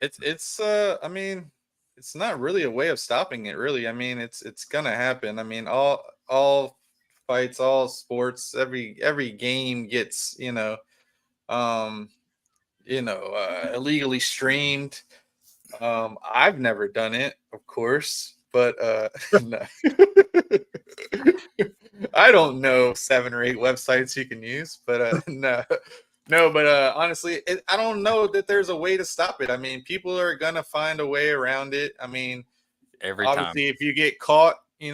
I mean, it's not really a way of stopping it, really. I mean, it's gonna happen. I mean, all fights, all sports, every game gets illegally streamed. I've never done it, of course, but no. I don't know 7 or 8 websites you can use, but no. But honestly, I don't know that there's a way to stop it. I mean, people are gonna find a way around it. I mean, obviously, if you get caught, you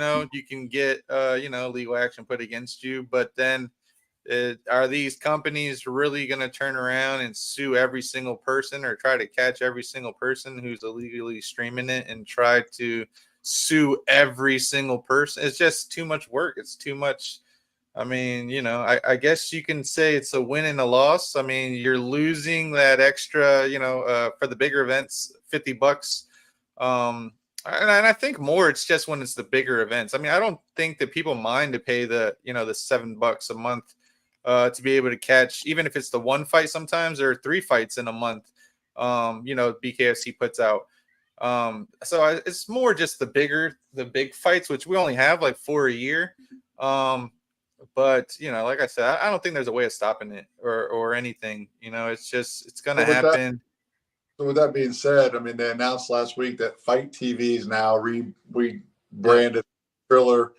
can get legal action put against you. But then, are these companies really going to turn around and sue every single person or try to catch every single person who's illegally streaming it and try to sue every single person? It's just too much work. It's too much. I mean, I guess you can say it's a win and a loss. I mean, you're losing that extra, for the bigger events, $50. And I think more, it's just when it's the bigger events. I mean, I don't think that people mind to pay the $7 a month to be able to catch, even if it's the one fight sometimes or 3 fights in a month, BKFC puts out. It's more just the big fights, which we only have like 4 a year. But like I said, I don't think there's a way of stopping it or anything. It's gonna happen. So with that being said, I mean, they announced last week that Fight TV is now rebranded Triller.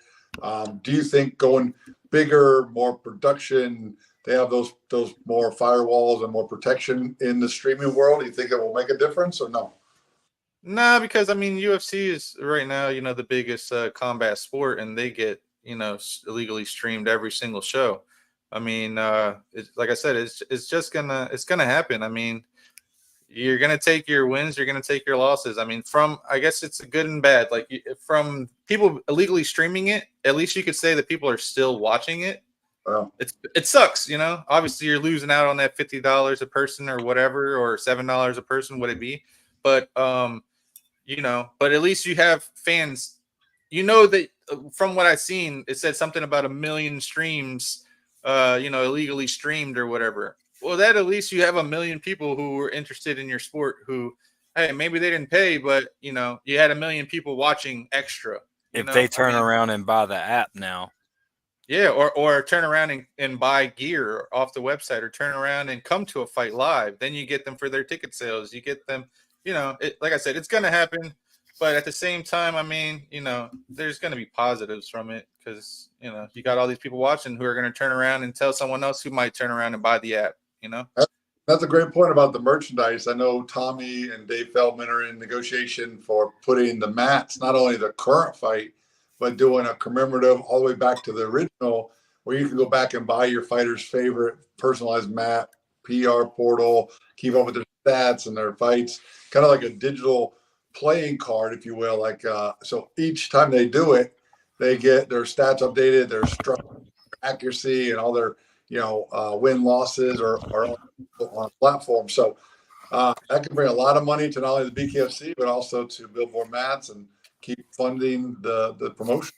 Do you think going bigger, more production, they have those more firewalls and more protection in the streaming world? Do you think it will make a difference or no? Nah, because I mean, UFC is right now, the biggest combat sport, and they get illegally streamed every single show. I mean, like I said, it's just gonna happen. I mean, you're gonna take your wins, you're gonna take your losses. I mean, I guess it's a good and bad. Like from people illegally streaming it, at least you could say that people are still watching it. Well, It sucks, Obviously, you're losing out on that $50 a person or whatever, or $7 a person, would it be? But but at least you have fans. That from what I've seen, it said something about 1 million streams, illegally streamed or whatever. Well, that at least you have 1 million people who were interested in your sport who, hey, maybe they didn't pay, but you had 1 million people watching extra. If they turn around and buy the app now. Yeah, or turn around and buy gear off the website, or turn around and come to a fight live. Then you get them for their ticket sales. You get them, like I said, it's going to happen. But at the same time, I mean, there's going to be positives from it because, you got all these people watching who are going to turn around and tell someone else who might turn around and buy the app, That's a great point about the merchandise. I know Tommy and Dave Feldman are in negotiation for putting the mats, not only the current fight, but doing a commemorative all the way back to the original, where you can go back and buy your fighter's favorite personalized mat, PR portal, keep up with their stats and their fights, kind of like a digital playing card, if you will. Like so each time they do it, they get their stats updated, their structure, accuracy, and all their win losses are on a platform. So that can bring a lot of money to not only the BKFC but also to Billboard Mats and keep funding the promotion.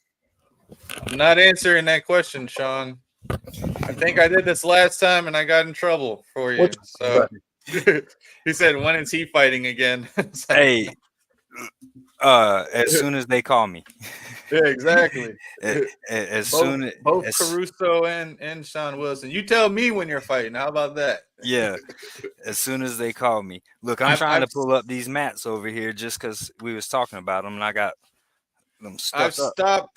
I'm not answering that question, Sean. I think I did this last time and I got in trouble for you. So he said, when is he fighting again? Hey, as soon as they call me. Yeah, exactly. Both Caruso and Sean Wilson. You tell me when you're fighting. How about that? Yeah, as soon as they call me. Look, I'm trying to pull up these mats over here just because we was talking about them, and I got them stuck up.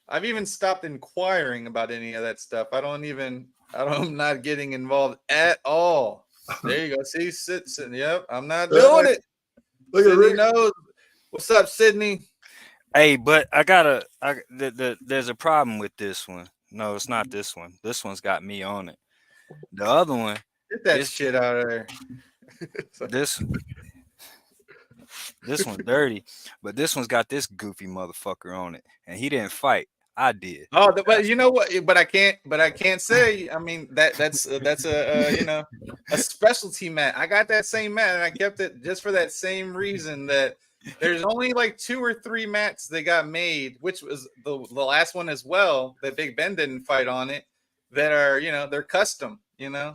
I've even stopped inquiring about any of that stuff. I'm not getting involved at all. There you go. See, sitting. Yep, I'm not doing it. Look at Rick. Knows. What's up, Sydney? Hey, but there's a problem with this one. No, it's not this one. This one's got me on it. The other one, get that shit out of there. This one's dirty, but this one's got this goofy motherfucker on it, and he didn't fight. I did. Oh, but you know what? But I can't say. I mean, that's a specialty mat. I got that same mat, and I kept it just for that same reason. That there's only like 2 or 3 mats that got made, which was the last one as well. That Big Ben didn't fight on it. That are they're custom. You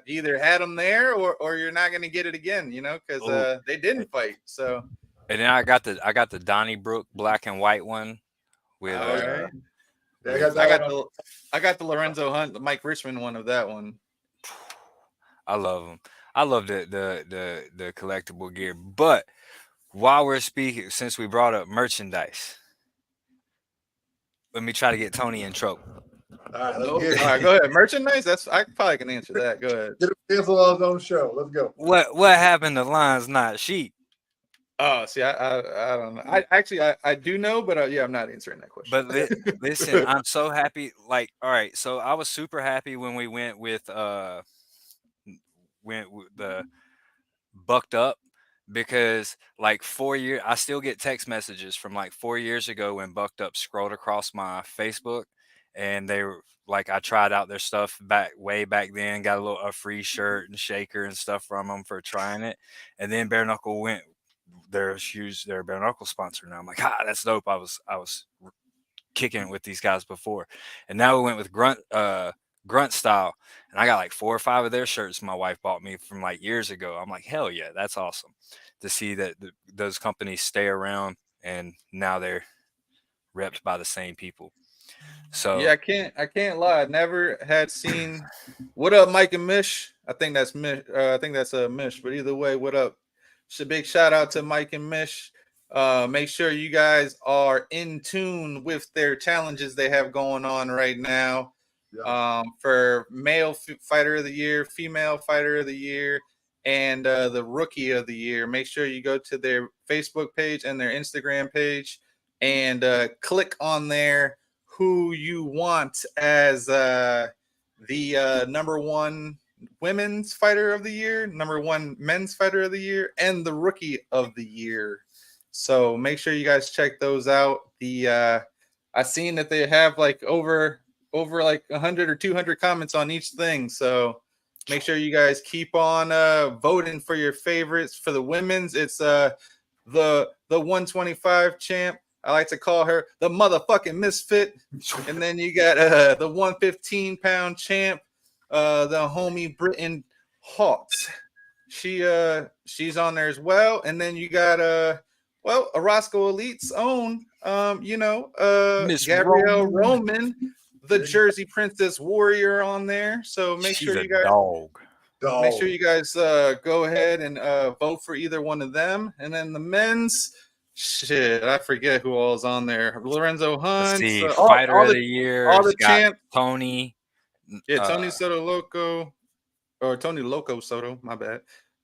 either had them there or you're not going to get it again. Because they didn't fight. So. And then I got the Donnybrook black and white one. With I got the Lorenzo Hunt, the Mike Richmond one of that one. I love them. I love the collectible gear. But while we're speaking, since we brought up merchandise, let me try to get Tony in trouble. All right, go ahead. Merchandise? I probably can answer that. Go ahead. Get him cancel on his own show. Let's go. What happened to Lions Not Sheep? Oh, see, I don't know. I do know, but yeah, I'm not answering that question. But listen, I'm so happy. Like, all right, so I was super happy when we went with the Bucked Up, because like 4 years, I still get text messages from like 4 years ago when Bucked Up scrolled across my Facebook, and they were like, I tried out their stuff way back then, got a free shirt and shaker and stuff from them for trying it, and then Bare Knuckle went. Their Bare Knuckle sponsor now. I'm like, that's dope. I was kicking it with these guys before, and now we went with Grunt Style, and I got like 4 or 5 of their shirts my wife bought me from like years ago. I'm like, hell yeah, that's awesome to see that those companies stay around and now they're repped by the same people. So Yeah, I can't lie. I never had seen. What up, Mike and Mish? I think that's Mish. I think that's a Mish. But either way, what up? It's a big shout out to Mike and Mish. Make sure you guys are in tune with their challenges they have going on right now. Yeah. For male fighter of the year, female fighter of the year, and the rookie of the year. Make sure you go to their Facebook page and their Instagram page and click on there who you want as the number one women's fighter of the year, number one men's fighter of the year, and the rookie of the year. So make sure you guys check those out. I seen that they have like over like 100 or 200 comments on each thing. So make sure you guys keep on voting for your favorites. For the women's, it's the 125 champ. I like to call her the motherfucking misfit. And then you got the 115-pound champ, the homie Britain Hawks. She's on there as well. And then you got a Roscoe Elite's own Miss Gabrielle Roman, the Jersey Princess Warrior on there. So make she's sure a you guys dog. make sure you guys go ahead and vote for either one of them. And then the men's, shit, I forget who all is on there. Lorenzo Hunt, Let's see, fighter of the year, all the got champ. Tony. Yeah, Tony Soto Loco, or Tony Loco Soto. My bad.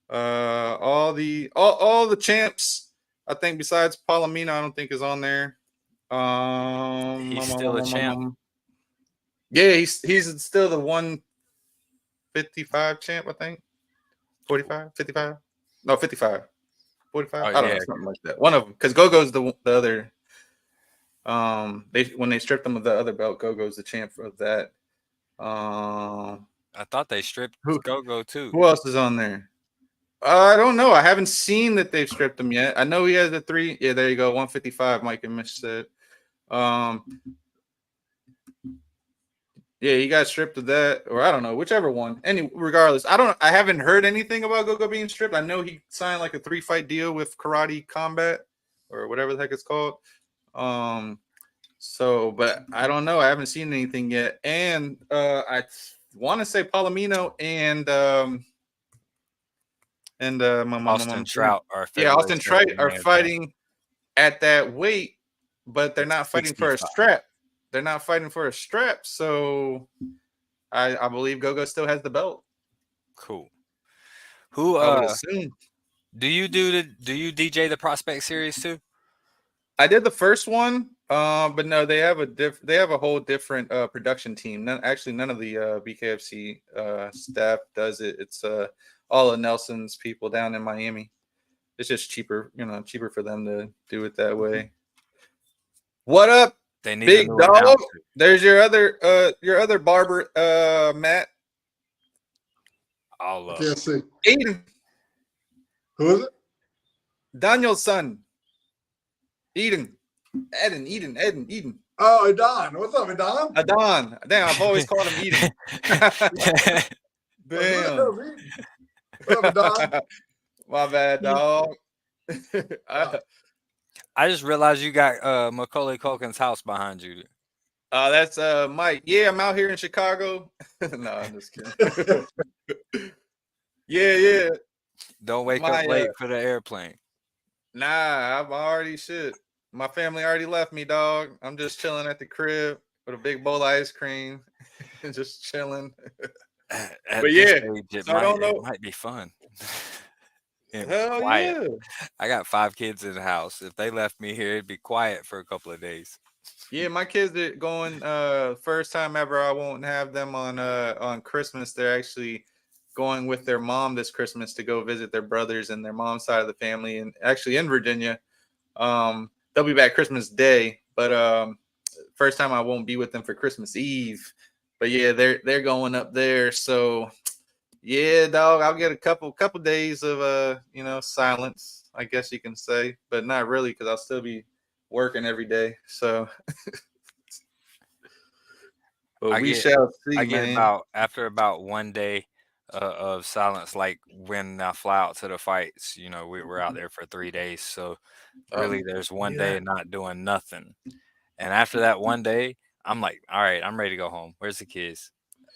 All the champs. I think besides Palomino, I don't think is on there. He's still a champ. Yeah, he's still the 155 champ. I think 45, 55. No, 55. 45. Oh, I don't know, something like that. One of them, because Gogo's the other. When they stripped him of the other belt, Gogo's the champ of that. I thought they stripped Gogo too. Who else is on there? I don't know. I haven't seen that they've stripped him yet. I know he has the 3. Yeah, there you go. 155. Mike and Mish said. Yeah, he got stripped of that, or I don't know, whichever one. Regardless, I haven't heard anything about Gogo being stripped. I know he signed like a 3-fight deal with Karate Combat or whatever the heck it's called. So, but I don't know. I haven't seen anything yet. And I want to say Palomino and Austin Trout are Austin Trout are fighting at that weight, but they're not fighting for a strap. They're not fighting for a strap, so I believe Gogo still has the belt. Cool. Who do you DJ the Prospect Series too? I did the first one, but no, they have a whole different production team. None of the BKFC staff does it. It's all of Nelson's people down in Miami. It's just cheaper, cheaper for them to do it that way. What up? They need Big dog. There's your other barber, Matt. I can't see. Eden. Who is it? Daniel's son. Eden. Eden. Oh, Adon. What's up, Adon? Adon. Damn, I've always called him Eden. Damn. What's up, Adon? My bad, dog. I just realized you got Macaulay Culkin's house behind you. That's Mike. Yeah, I'm out here in Chicago. No, I'm just kidding. Yeah. Don't wake up late for the airplane. Nah, I'm already shit. My family already left me, dog. I'm just chilling at the crib with a big bowl of ice cream and just chilling. But yeah, it might be fun. Hell quiet. Yeah. I got 5 kids in the house. If they left me here, it'd be quiet for a couple of days. Yeah, my kids are going first time ever. I won't have them on Christmas. They're actually going with their mom this Christmas to go visit their brothers and their mom's side of the family, and actually in Virginia. They'll be back Christmas Day, but first time I won't be with them for Christmas Eve. But yeah, they're going up there. So yeah, dog, I'll get a couple days of silence, I guess you can say, but not really, because I'll still be working every day. So But we get shall see, I get man. after about 1 day of silence, like when I fly out to the fights. We're out there for 3 days, so really there's 1 day of not doing nothing. And after that 1 day, I'm like, all right, I'm ready to go home. Where's the kids?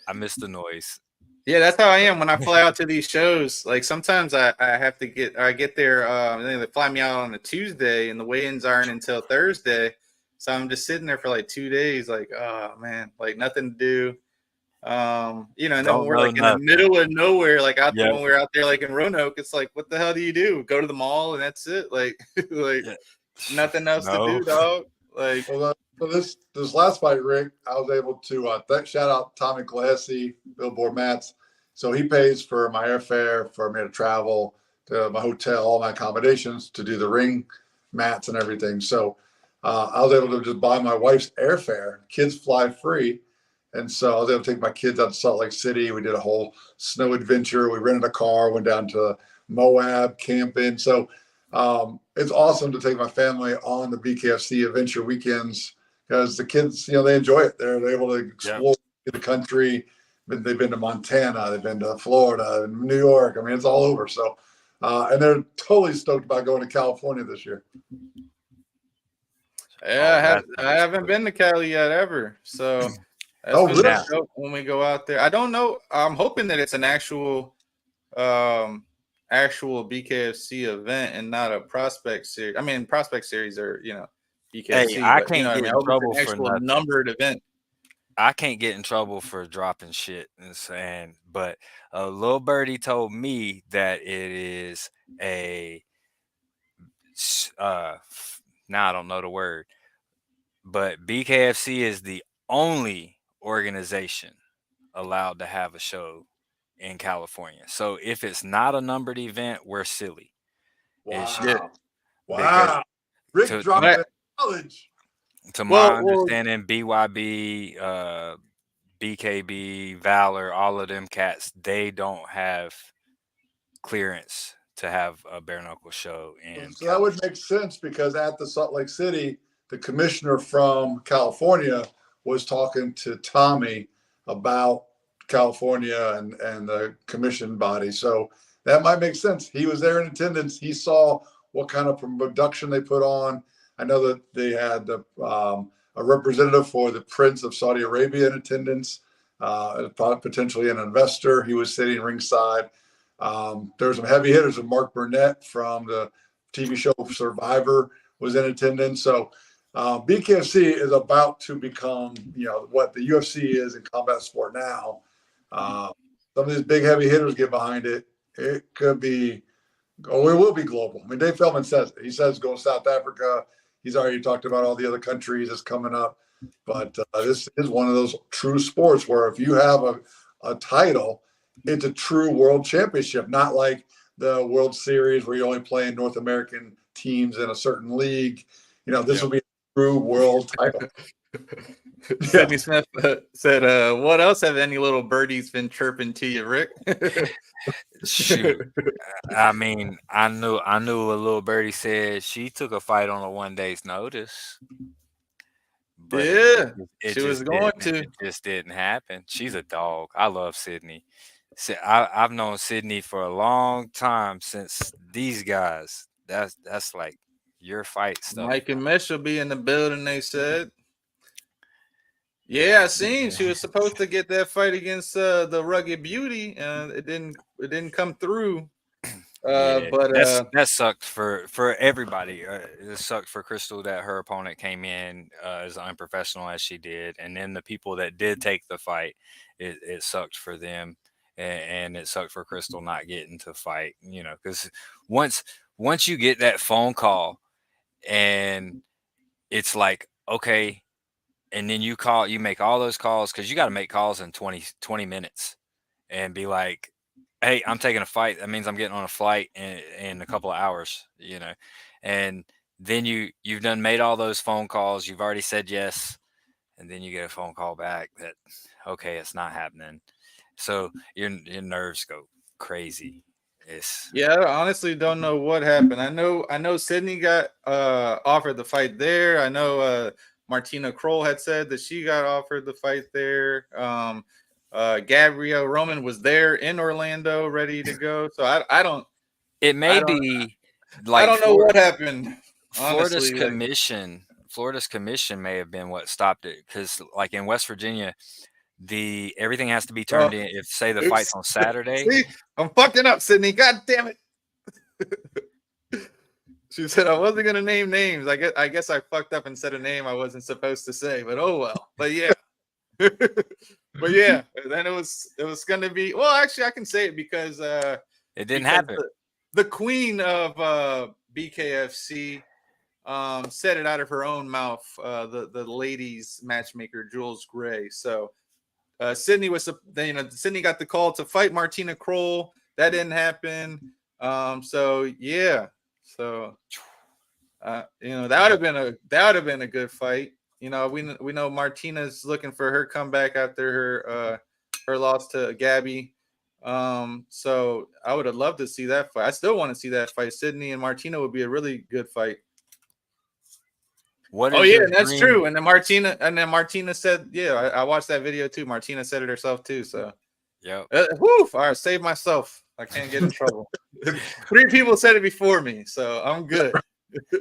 I miss the noise. Yeah, that's how I am when I fly out to these shows. Like sometimes I have to get there. They fly me out on a Tuesday, and the weigh-ins aren't until Thursday. So I'm just sitting there for like 2 days, like, oh man, like nothing to do. And then when Don't we're know like in the nothing. middle of nowhere, like out Yep. when we're out there like in Roanoke, it's like, what the hell do you do? Go to the mall and that's it? Like, like Yeah. nothing else to No. do, dog. Like, Well, so this last fight, Rick, I was able to shout out Tommy Classy, Billboard Mats. So he pays for my airfare, for me to travel to my hotel, all my accommodations, to do the ring mats and everything. So I was able to just buy my wife's airfare. Kids fly free. And so I was able to take my kids out to Salt Lake City. We did a whole snow adventure. We rented a car, went down to Moab camping. So it's awesome to take my family on the BKFC adventure weekends because the kids, they enjoy it. They're able to explore the country. They've been to Montana, they've been to Florida, and New York. I mean, it's all over. So, and they're totally stoked about going to California this year. yeah, I haven't been to Cali yet ever. So that's really? dope when we go out there. I don't know. I'm hoping that it's an actual BKFC event and not a prospect series. I mean, prospect series are BKFC. Hey, I but, can't get in trouble for nothing. Numbered event. I can't get in trouble for dropping shit and saying, but Lil Birdie told me that it is now I don't know the word, but BKFC is the only organization allowed to have a show in California. So if it's not a numbered event, we're silly. Wow. Wow. Rick dropped that knowledge. To my understanding, BYB, BKB, Valor, all of them cats, they don't have clearance to have a bare knuckle show in So that would make sense because at the Salt Lake City, the commissioner from California was talking to Tommy about California and the commission body. So that might make sense. He was there in attendance. He saw what kind of production they put on. I know that they had a representative for the Prince of Saudi Arabia in attendance, potentially an investor. He was sitting ringside. There were some heavy hitters. And Mark Burnett from the TV show Survivor was in attendance. So BKFC is about to become, what the UFC is in combat sport now. Some of these big heavy hitters get behind it. It could be, it will be global. I mean, Dave Feldman says it. He says go to South Africa. He's already talked about all the other countries that's coming up. But this is one of those true sports where if you have a title, it's a true world championship, not like the World Series where you only play in North American teams in a certain league. This will be a true world title. Sidney Smith said, what else have any little birdies been chirping to you, Rick? Shoot. I mean, I knew a little birdie said she took a fight on a 1 day's notice. But she was going to. It just didn't happen. She's a dog. I love Sydney. I've known Sydney for a long time since these guys. That's like your fight stuff. Mike and Mesh will be in the building, they said. Yeah, I seen she was supposed to get that fight against the Rugged Beauty, and it didn't come through. But that sucked for everybody. It sucked for Crystal that her opponent came in as unprofessional as she did, and then the people that did take the fight, it sucked for them, and it sucked for Crystal not getting to fight. Because once you get that phone call, and it's like, okay. And then you make all those calls because you got to make calls in 20 minutes and be like, hey, I'm taking a fight. That means I'm getting on a flight in a couple of hours, and then you've done made all those phone calls. You've already said yes. And then you get a phone call back that, okay, it's not happening. So your nerves go crazy. Yeah, I honestly don't know what happened. I know Sydney got offered the fight there. I know Martina Kroll had said that she got offered the fight there. Gabrielle Roman was there in Orlando, ready to go. So I don't. It may I don't- be I like don't know what happened. Florida's Honestly, like, commission. Florida's commission may have been what stopped it, because like in West Virginia, everything has to be turned in. If say the fight's on Saturday, see, I'm fucking up, Sydney. God damn it. She said I wasn't gonna name names. I guess I fucked up and said a name I wasn't supposed to say, but oh well. But yeah. But yeah, then it was gonna be, well, actually I can say it because it didn't happen. The queen of BKFC said it out of her own mouth, the ladies matchmaker Jules Gray. So Sydney Sydney got the call to fight Martina Kroll. That didn't happen. So yeah. So that would have been a good fight. We know Martina's looking for her comeback after her loss to Gabby. So I would have loved to see that fight. I still want to see that fight. Sydney and Martina would be a really good fight. That's true. And then Martina said, yeah, I watched that video too. Martina said it herself too. So yeah. All right, save myself. I can't get in trouble. 3 people said it before me, so I'm good.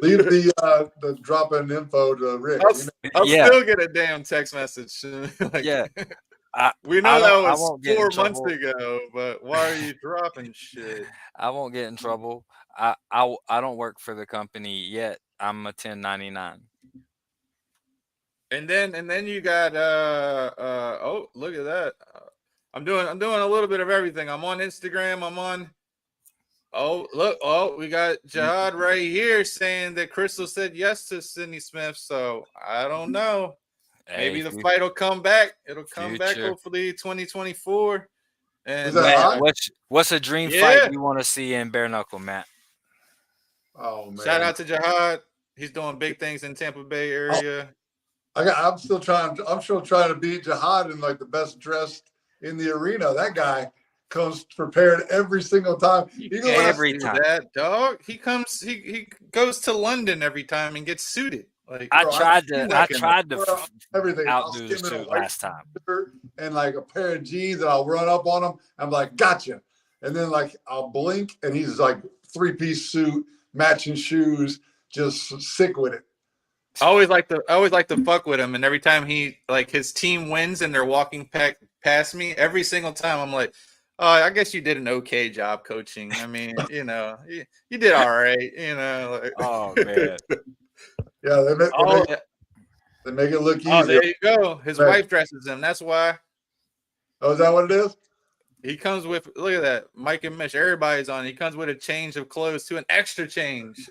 Leave the drop in info to Rick. I'll still get a damn text message. We know that was 4 months ago, but why are you dropping shit? I won't get in trouble. I don't work for the company yet. I'm a 1099. And then you got oh, look at that. I'm doing a little bit of everything. I'm on Instagram. I'm on. Oh, look. Oh, we got Jihad right here saying that Crystal said yes to Sydney Smith. So I don't know. Maybe the fight will come back. It'll come back hopefully 2024. And Matt, what's a dream fight you want to see in bare knuckle, Matt? Oh man! Shout out to Jihad. He's doing big things in Tampa Bay area. I'm still trying to beat Jihad in like the best dressed in the arena. That guy comes prepared every single time. Every time. That dog. He comes. He goes to London every time and gets suited. Like I tried to everything. Outdo the suit last time. And like a pair of jeans, and I'll run up on him. I'm like, gotcha. And then like I'll blink, and he's like 3-piece suit, matching shoes, just sick with it. I always like to fuck with him, and every time his team wins and they're walking past me, every single time I'm like, oh, I guess you did an okay job coaching. I mean, you did all right. Like, oh man, yeah, they make it look easy. Oh, there you go. His wife dresses him. That's why. Oh, is that what it is? He comes with, look at that, Mike and Mitch. Everybody's on. He comes with a change of clothes to an extra change.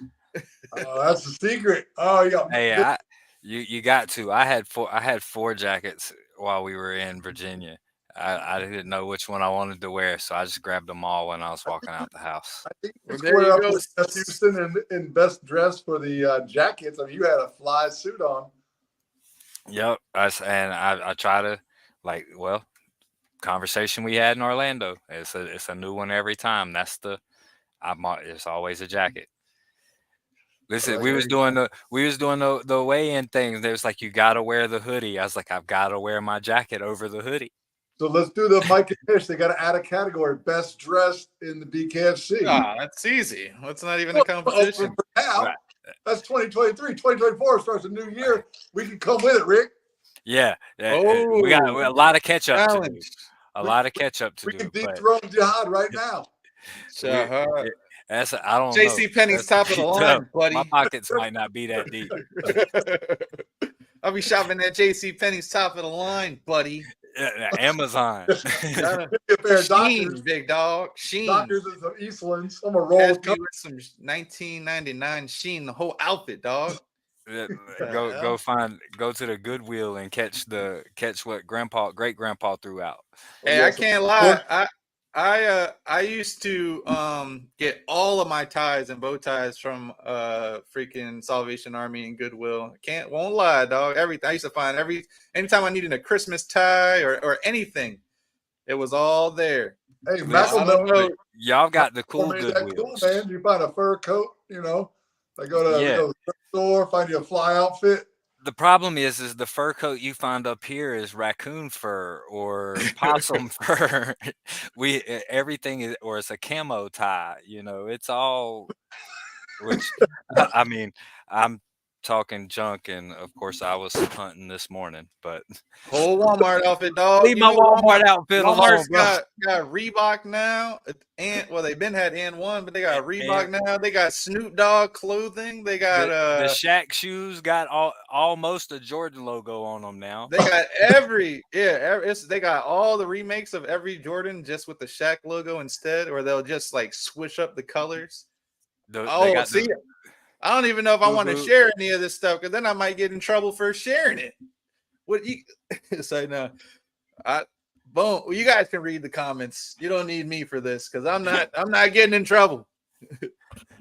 Oh, that's the secret. Oh, yeah. Hey, you got to. I had 4 jackets while we were in Virginia. I didn't know which one I wanted to wear, so I just grabbed them all when I was walking out the house. I think you square up with Beth Houston in best dress for the jackets. I mean, you had a fly suit on. Yep, I try to conversation we had in Orlando. It's a new one every time. It's always a jacket. Listen, we was doing the weigh-in things. There's like, you gotta wear the hoodie. I was like, I've got to wear my jacket over the hoodie. So let's do the Mike and Fish. They got to add a category: best dressed in the BKFC. That's easy. That's not even a competition. Now, that's 2023. 2024 starts a new year. We can come with it, Rick. Yeah. We got a lot of catch up to do. We can dethrone Jihad right now. I don't know. JC Penney's top of the line, buddy. My pockets might not be that deep. I'll be shopping at JC Penney's top of the line, buddy. Amazon. Sheen, big dog. Sheen. Doctors and some Eastlands. I'm a roll with some 1999 Sheen, the whole outfit, dog. Go to the Goodwill and catch what great grandpa threw out. Hey, I can't lie. I used to get all of my ties and bow ties from freaking Salvation Army and Goodwill. Won't lie, dog. Everything I used to find anytime I needed a Christmas tie or anything, it was all there. Hey, y'all got the cool Goodwill. Cool, man. You find a fur coat, I go to the store, find you a fly outfit. The problem is the fur coat you find up here is raccoon fur or possum fur. Everything is, or it's a camo tie. It's all. Which, I mean, I'm talking junk, and of course, I was hunting this morning. But Whole Walmart outfit, dog. leave my Walmart outfit alone, Walmart's bro. got Reebok now, and they've been had N1, but they got Reebok And now. They got Snoop Dogg clothing. They got the Shaq shoes got almost a Jordan logo on them now. They got they got all the remakes of every Jordan just with the Shaq logo instead, or they'll just like switch up the colors. I don't even know if I want to share any of this stuff because then I might get in trouble for sharing it. What you say now? Boom. You guys can read the comments. You don't need me for this because I'm not getting in trouble.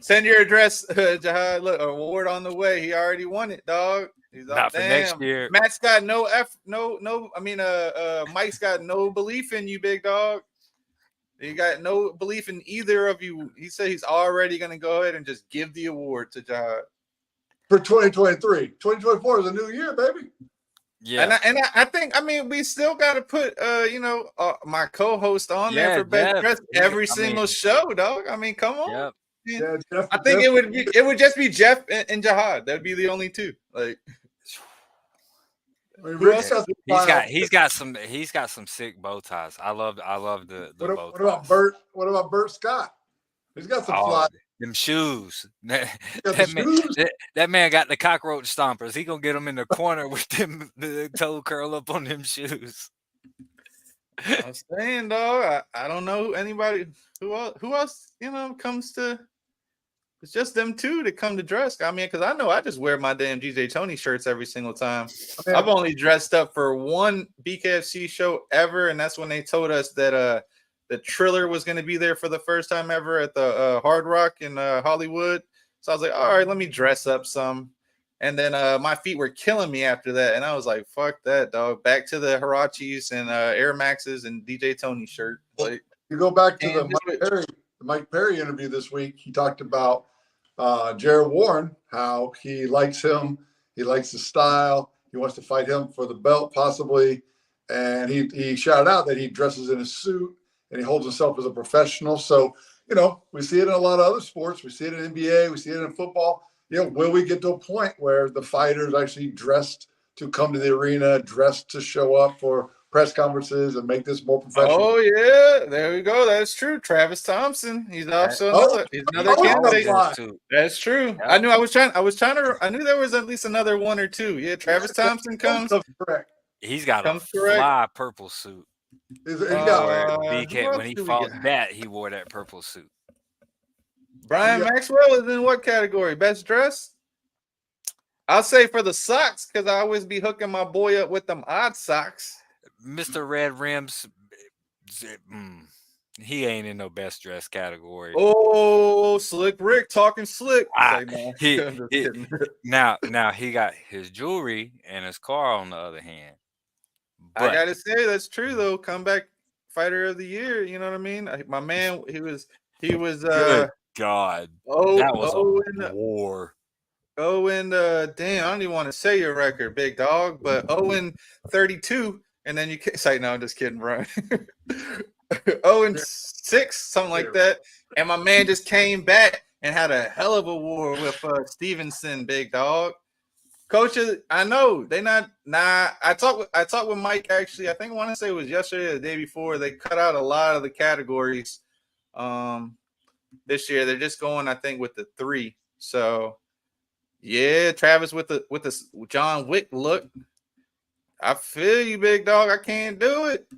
Send your address, Jihad. Look, award on the way. He already won it, dog. He's not for next year. Matt's got Mike's got no belief in you, big dog. He got no belief in either of you. He said he's already going to go ahead and just give the award to Jihad. For 2023. 2024 is a new year, baby. Yeah. And I think, we still got to put, my co-host on there for best dress every single show, dog. Come on. Yep. Yeah, Jeff, I think it would just be Jeff and Jihad. That'd be the only two. Like, he's got some sick bow ties. I love the bow ties. What about Bert? What about Bert Scott? He's got some fly. Them shoes. That man got the cockroach stompers. He gonna get them in the corner with them the toe curl up on them shoes. I'm saying, dog. I don't know anybody who else comes to. It's just them two that come to dress. Because I know I just wear my damn GJ Tony shirts every single time. I've only dressed up for one BKFC show ever, and that's when they told us that the Triller was going to be there for the first time ever at the Hard Rock in Hollywood. So I was like, all right, let me dress up some. And then my feet were killing me after that, and I was like, fuck that, dog. Back to the Hirachis and Air Maxes and DJ Tony shirt. Like, you go back to the Mike Perry interview this week. He talked about Jared Warren, how he likes him, he likes his style, he wants to fight him for the belt possibly, and he shouted out that he dresses in a suit and he holds himself as a professional. So we see it in a lot of other sports. We see it in NBA, we see it in football. Will we get to a point where the fighters actually dressed to come to the arena, dressed to show up for press conferences and make this more professional? Oh yeah, there we go. That's true. Travis Thompson. He's also another candidate. That's true. Yeah. I knew there was at least another one or two. Yeah, Travis Thompson comes. Correct. He's got a fly purple suit. When he fought that, he wore that purple suit. Brian Maxwell is in what category? Best dress? I'll say for the socks because I always be hooking my boy up with them odd socks. Mr. Red Rims, he ain't in no best dress category. Oh, Slick Rick talking slick. Now he got his jewelry and his car on the other hand. But I gotta say that's true though. Comeback fighter of the year. You know what I mean? My man, he was. Good God. That was a war. Damn, I don't even want to say your record, big dog, but 0-32. And then you can't say, no, I'm just kidding, Brian. 0-6, something like that. And my man just came back and had a hell of a war with Stevenson, big dog. Coaches, I know they not. Nah, I talked with Mike actually. I think I want to say it was yesterday or the day before. They cut out a lot of the categories. This year they're just going, I think, with the 3. So yeah, Travis with the John Wick look. I feel you, big dog. I can't do it.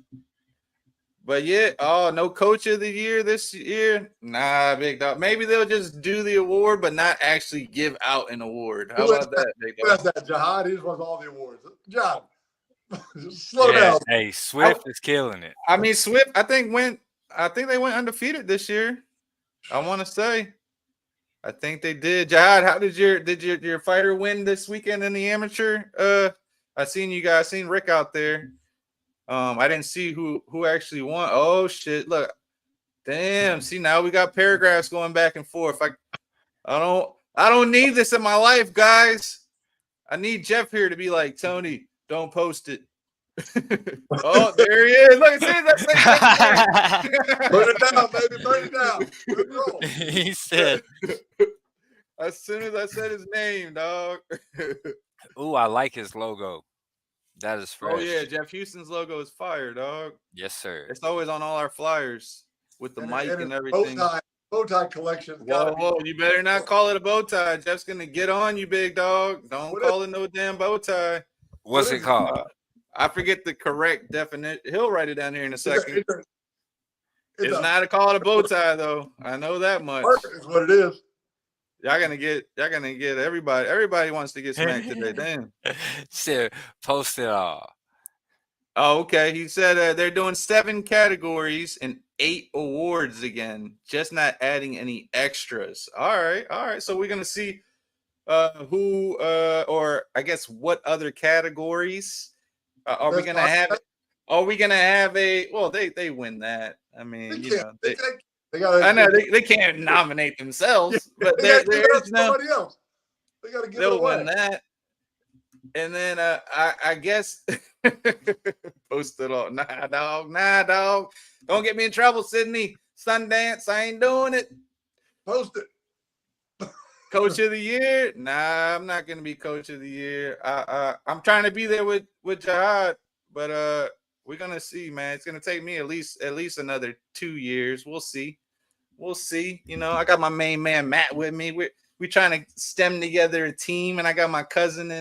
But yeah, no coach of the year this year. Nah, big dog. Maybe they'll just do the award, but not actually give out an award. How about that, big dog? That's that, Jihad. He just wants all the awards. Jihad, slow down. Hey, Swift is killing it. Swift, I think they went undefeated this year. I want to say. I think they did. Jihad, how did your fighter win this weekend in the amateur? I seen Rick out there. I didn't see who actually won. Oh shit! Look, damn. See, now we got paragraphs going back and forth. I don't need this in my life, guys. I need Jeff here to be like, Tony, don't post it. Oh, there he is. Look, see, that's Burn it down, baby. Burn it down. Good roll. He said, as soon as I said his name, dog. "Ooh, I like his logo. That is fresh." Oh yeah, Jeff Houston's logo is fire, dog. Yes, sir. It's always on all our flyers with the mic and his everything. Bow tie collection. Whoa, you better not call it a bow tie. Jeff's gonna get on you, big dog. Don't call it no damn bow tie. What's it called? I forget the correct definition. He'll write it down here in a second. It's a not called a bow tie though. I know that much. Is what it is. Y'all gonna get everybody. Everybody wants to get smacked today. Damn. Said, post it all. Oh, okay. He said they're doing 7 categories and 8 awards again, just not adding any extras. All right. So we're gonna see who or I guess what other categories are we gonna have? Are we gonna have a? Well, they win that. I mean, they got. I know they can't nominate themselves, but there is no. Somebody else. They got to give it They'll away. win that. And then I guess post it all. Nah, dog. Don't get me in trouble, Sydney. Sundance, I ain't doing it. Post it. Coach of the year? Nah, I'm not gonna be coach of the year. I'm trying to be there with Jihad, but we're gonna see, man. It's gonna take me at least another 2 years. We'll see. You know, I got my main man Matt with me. We trying to stem together a team, and I got my cousin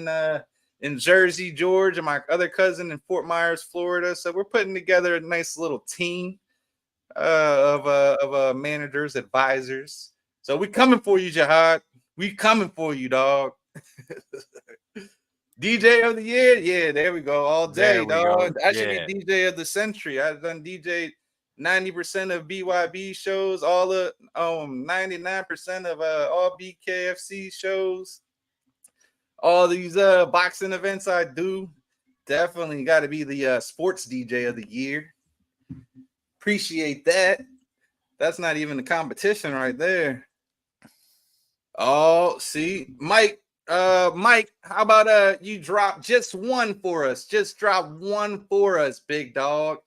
in Jersey, Georgia, and my other cousin in Fort Myers, Florida. So we're putting together a nice little team of managers, advisors. So we coming for you, Jihad. We coming for you, dog. DJ of the year, yeah, there we go, all day, dog. I should be DJ of the century. I've done DJ 90% of BYB shows, all the 99% of all BKFC shows, all these boxing events I do. Definitely got to be the sports DJ of the year. Appreciate that. That's not even the competition right there. Oh, see, Mike, how about you drop just one for us? Just drop one for us, big dog.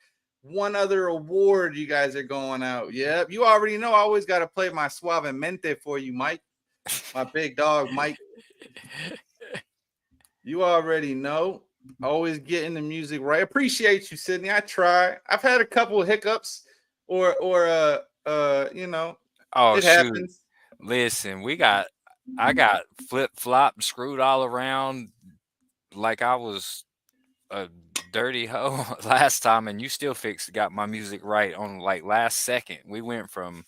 One other award you guys are going out. Yep, you already know I always got to play my Suavemente for you, Mike. My big dog, Mike. You already know. Always getting the music right. Appreciate you, Sydney. I try. I've had a couple of hiccups or you know, it happens. Listen, I got flip-flop screwed all around like I was a dirty hoe last time, and you still got my music right on like last second. We went from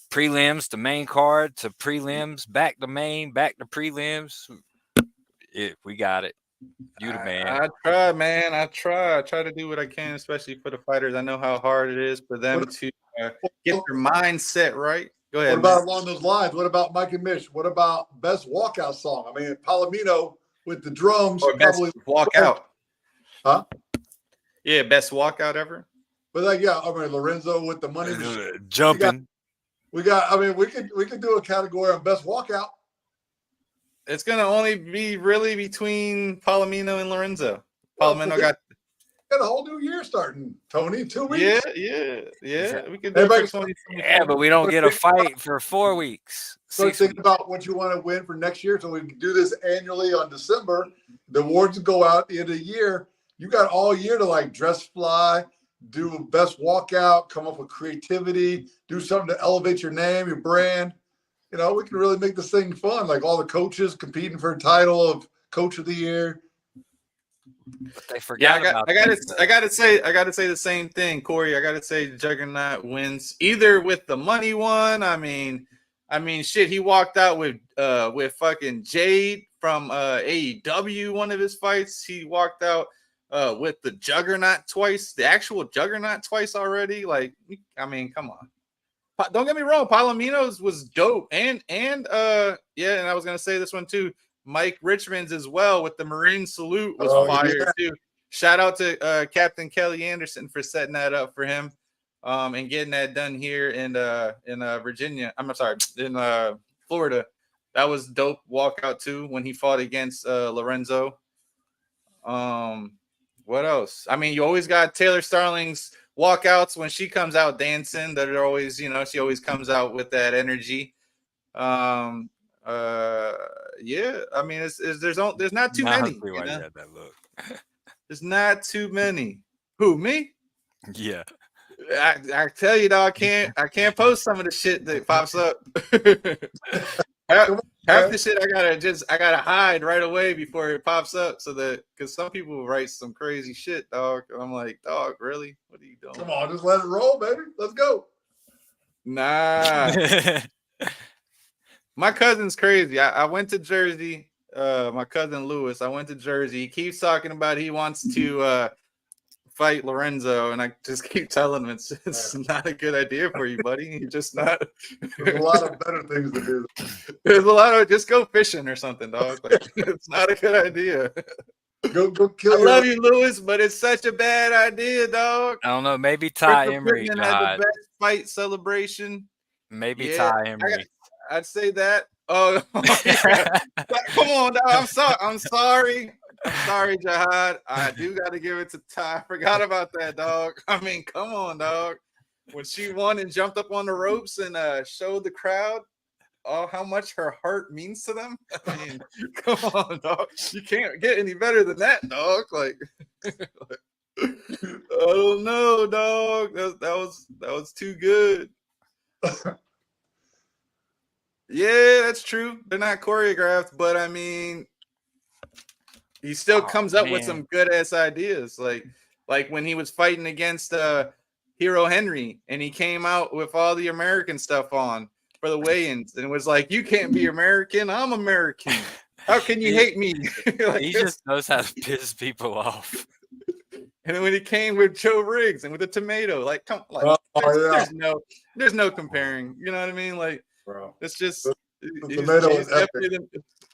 prelims to main card to prelims, back to main, back to prelims. We got it. You the man. I try, man. I try to do what I can, especially for the fighters. I know how hard it is for them to get their mindset right. Go ahead. What about along those lines? What about Mike and Mitch? What about best walkout song? I mean, Palomino with the drums. Or best walkout. Huh? Yeah, best walkout ever. But like, yeah, I mean, Lorenzo with the money jumping. We got. I mean, we could do a category on best walkout. It's gonna only be really between Palomino and Lorenzo. Palomino got a whole new year starting, Tony. 2 weeks. Yeah. We can do it for 20. Yeah, but we don't get a fight for 4 weeks. So think about what you want to win for next year. So we can do this annually on December. The awards go out at the end of the year. You got all year to like dress fly, do best walkout, come up with creativity, do something to elevate your name, your brand. You know, we can really make this thing fun. Like all the coaches competing for a title of Coach of the Year. But they forgot about I gotta say the same thing, Corey. I gotta say Juggernaut wins either with the money one. I mean, shit. He walked out with fucking Jade from AEW. One of his fights, he walked out with the Juggernaut twice. The actual Juggernaut twice already. Like, I mean, come on. Don't get me wrong. Palomino's was dope, and And I was gonna say this one too. Mike Richmond's as well with the Marine salute was fire too. Shout out to Captain Kelly Anderson for setting that up for him, and getting that done here in Virginia. I'm sorry, in Florida. That was dope walkout too when he fought against Lorenzo. What else? I mean, you always got Taylor Starling's walkouts when she comes out dancing. That are always, you know, she always comes out with that energy. Yeah. I mean, there's not too Now I many. see You why you know? had that look. There's not too many. Who, me? Yeah. I tell you, dog, I can't post some of the shit that pops up. Half the shit I gotta hide right away before it pops up, so that because some people write some crazy shit, dog. And I'm like, dog, really? What are you doing? Come on, just let it roll, baby. Let's go. Nah. My cousin's crazy. I went to Jersey. My cousin Lewis. I went to Jersey. He keeps talking about he wants to fight Lorenzo, and I just keep telling him it's not a good idea for you, buddy. You're just not. There's a lot of better things to do. There's a lot of just go fishing or something, dog. Like, it's not a good idea. Go kill. I love you, Lewis, but it's such a bad idea, dog. I don't know. Maybe Ty Emery had the best fight celebration. Maybe Yeah, Ty Emery. I'd say that. Oh, yeah. Come on, dog. I'm sorry. I'm sorry, Jihad. I do got to give it to Ty. I forgot about that, dog. I mean, come on, dog. When she won and jumped up on the ropes and showed the crowd how much her heart means to them. I mean, come on, dog. You can't get any better than that, dog. Like, I don't know, dog. That was too good. Yeah, that's true. They're not choreographed, but I mean, he still comes up with some good ass ideas. Like when he was fighting against Hero Henry, and he came out with all the American stuff on for the weigh-ins, and it was like, you can't be American. I'm American. How can you hate me? Like, he just knows how to piss people off. And then when he came with Joe Riggs and with the tomato, like, come, like, there's no comparing. You know what I mean? Like, Bro, it's just the tomato is epic.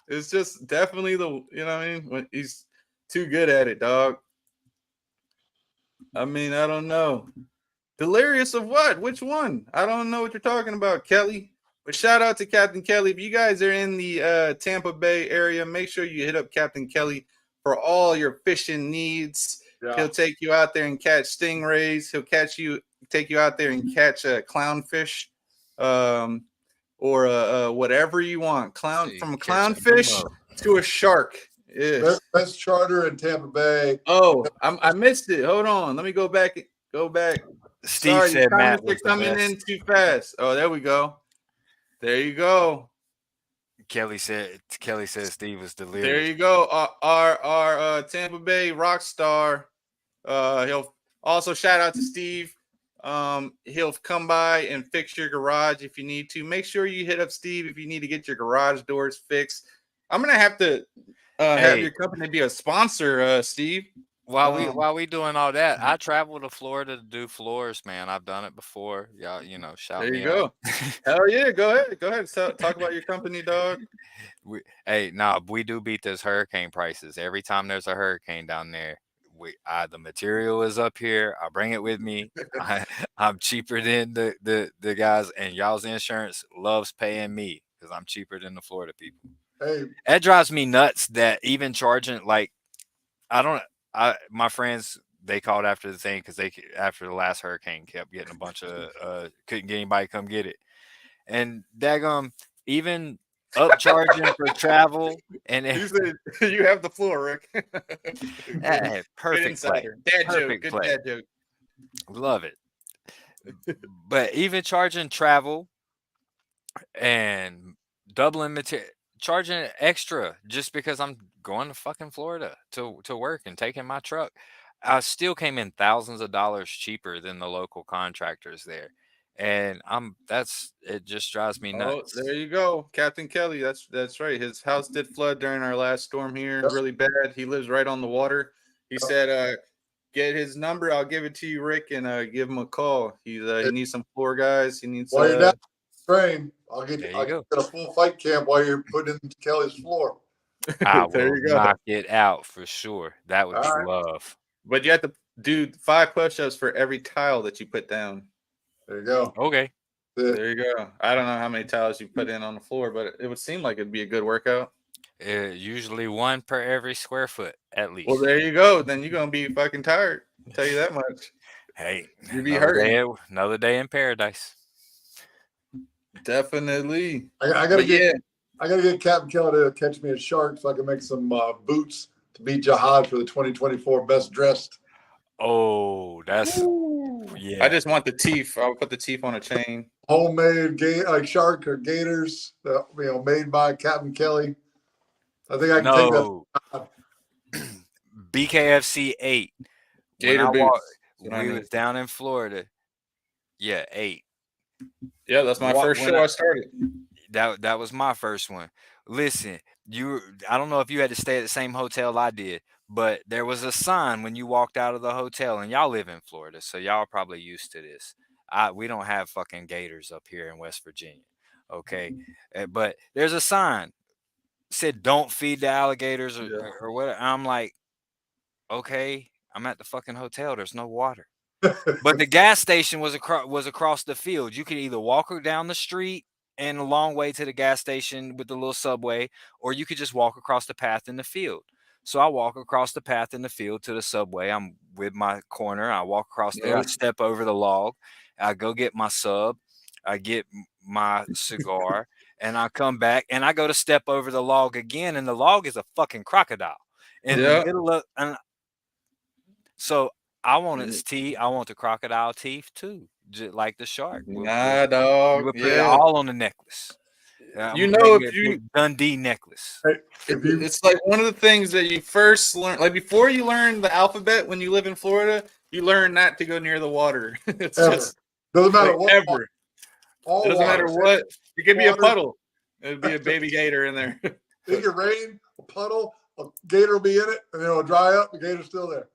It's just definitely the, you know what I mean? When he's too good at it, dog. I mean, I don't know. Delirious of what? Which one? I don't know what you're talking about, Kelly. But shout out to Captain Kelly. If you guys are in the Tampa Bay area, make sure you hit up Captain Kelly for all your fishing needs. Yeah. He'll take you out there and catch stingrays. He'll take you out there and catch a clownfish, or whatever you want. From a clownfish to a shark. Yeah. Best charter in Tampa Bay. Oh, I missed it. Hold on. Let me go back. Steve said Matt was coming in too fast. Oh, there we go. There you go. Kelly says Steve was delirious. There you go. Our Tampa Bay rock star. He'll also shout out to Steve. He'll come by and fix your garage if you need to. Make sure you hit up Steve if you need to get your garage doors fixed. I'm gonna have to have your company be a sponsor, Steve. While we doing all that, I travel to Florida to do floors, man. I've done it before. Y'all, shout there me you go. Hell yeah, go ahead. Talk about your company, dog. We do beat those hurricane prices. Every time there's a hurricane down there, the material is up here. I bring it with me. I'm cheaper than the guys, and y'all's insurance loves paying me because I'm cheaper than the Florida people. Hey, that drives me nuts that even charging, like, my friends, they called after the thing because after the last hurricane kept getting a bunch of couldn't get anybody to come get it, and daggum, even upcharging for travel. And you have the floor, Rick. Perfect play. Good dad joke. Love it. But even charging travel and doubling material, charging extra just because I'm going to fucking Florida to work and taking my truck, I still came in thousands of dollars cheaper than the local contractors there. And it just drives me nuts. Oh, there you go, Captain Kelly. That's right. His house did flood during our last storm here, really bad. He lives right on the water. He said, get his number. I'll give it to you, Rick, and give him a call. He needs some floor guys. He needs. While you're down train, I'll get a full fight camp while you're putting in Kelly's floor. I will knock it out for sure. That would be love. But you have to do 5 push-ups for every tile that you put down. There you go. Okay. There you go. I don't know how many towels you put in on the floor, but it would seem like it'd be a good workout. Usually one per every square foot, at Well, least. there you go. Then you're gonna be fucking tired. I'll tell you that much. Hey, You'd be hurting. another day in paradise. Definitely. I gotta get Captain Kelly to catch me a shark so I can make some boots to beat Jihad for the 2024 best dressed. Oh, that's I just want the teeth. I'll put the teeth on a chain. Homemade shark or gators, made by Captain Kelly. I think I can take that. BKFC 8. Gator boots. We was down in Florida. Yeah, 8. Yeah, that's my first show I started. That was my first one. Listen, I don't know if you had to stay at the same hotel I did, but there was a sign when you walked out of the hotel, and y'all live in Florida, so y'all are probably used to this. We don't have fucking gators up here in West Virginia, okay? But there's a sign said don't feed the alligators or whatever. I'm like, okay, I'm at the fucking hotel. There's no water. But the gas station was across the field. You could either walk down the street and a long way to the gas station with the little subway, or you could just walk across the path in the field. So I walk across the path in the field to the subway. I'm with my corner. I walk across there. I step over the log. I go get my sub. I get my cigar, and I come back, and I go to step over the log again, and the log is a fucking crocodile in the middle of. So I want its teeth. I want the crocodile teeth too, just like the shark. Nah, dog. We'll put it all on the necklace. If you Dundee necklace. It's like one of the things that you first learn, like before you learn the alphabet when you live in Florida, you learn not to go near the water. It's just doesn't matter what. Ever. It doesn't matter what. It could be a puddle. It'd be a baby gator in there. It could rain, a puddle, a gator will be in it, and then it'll dry up. The gator's still there.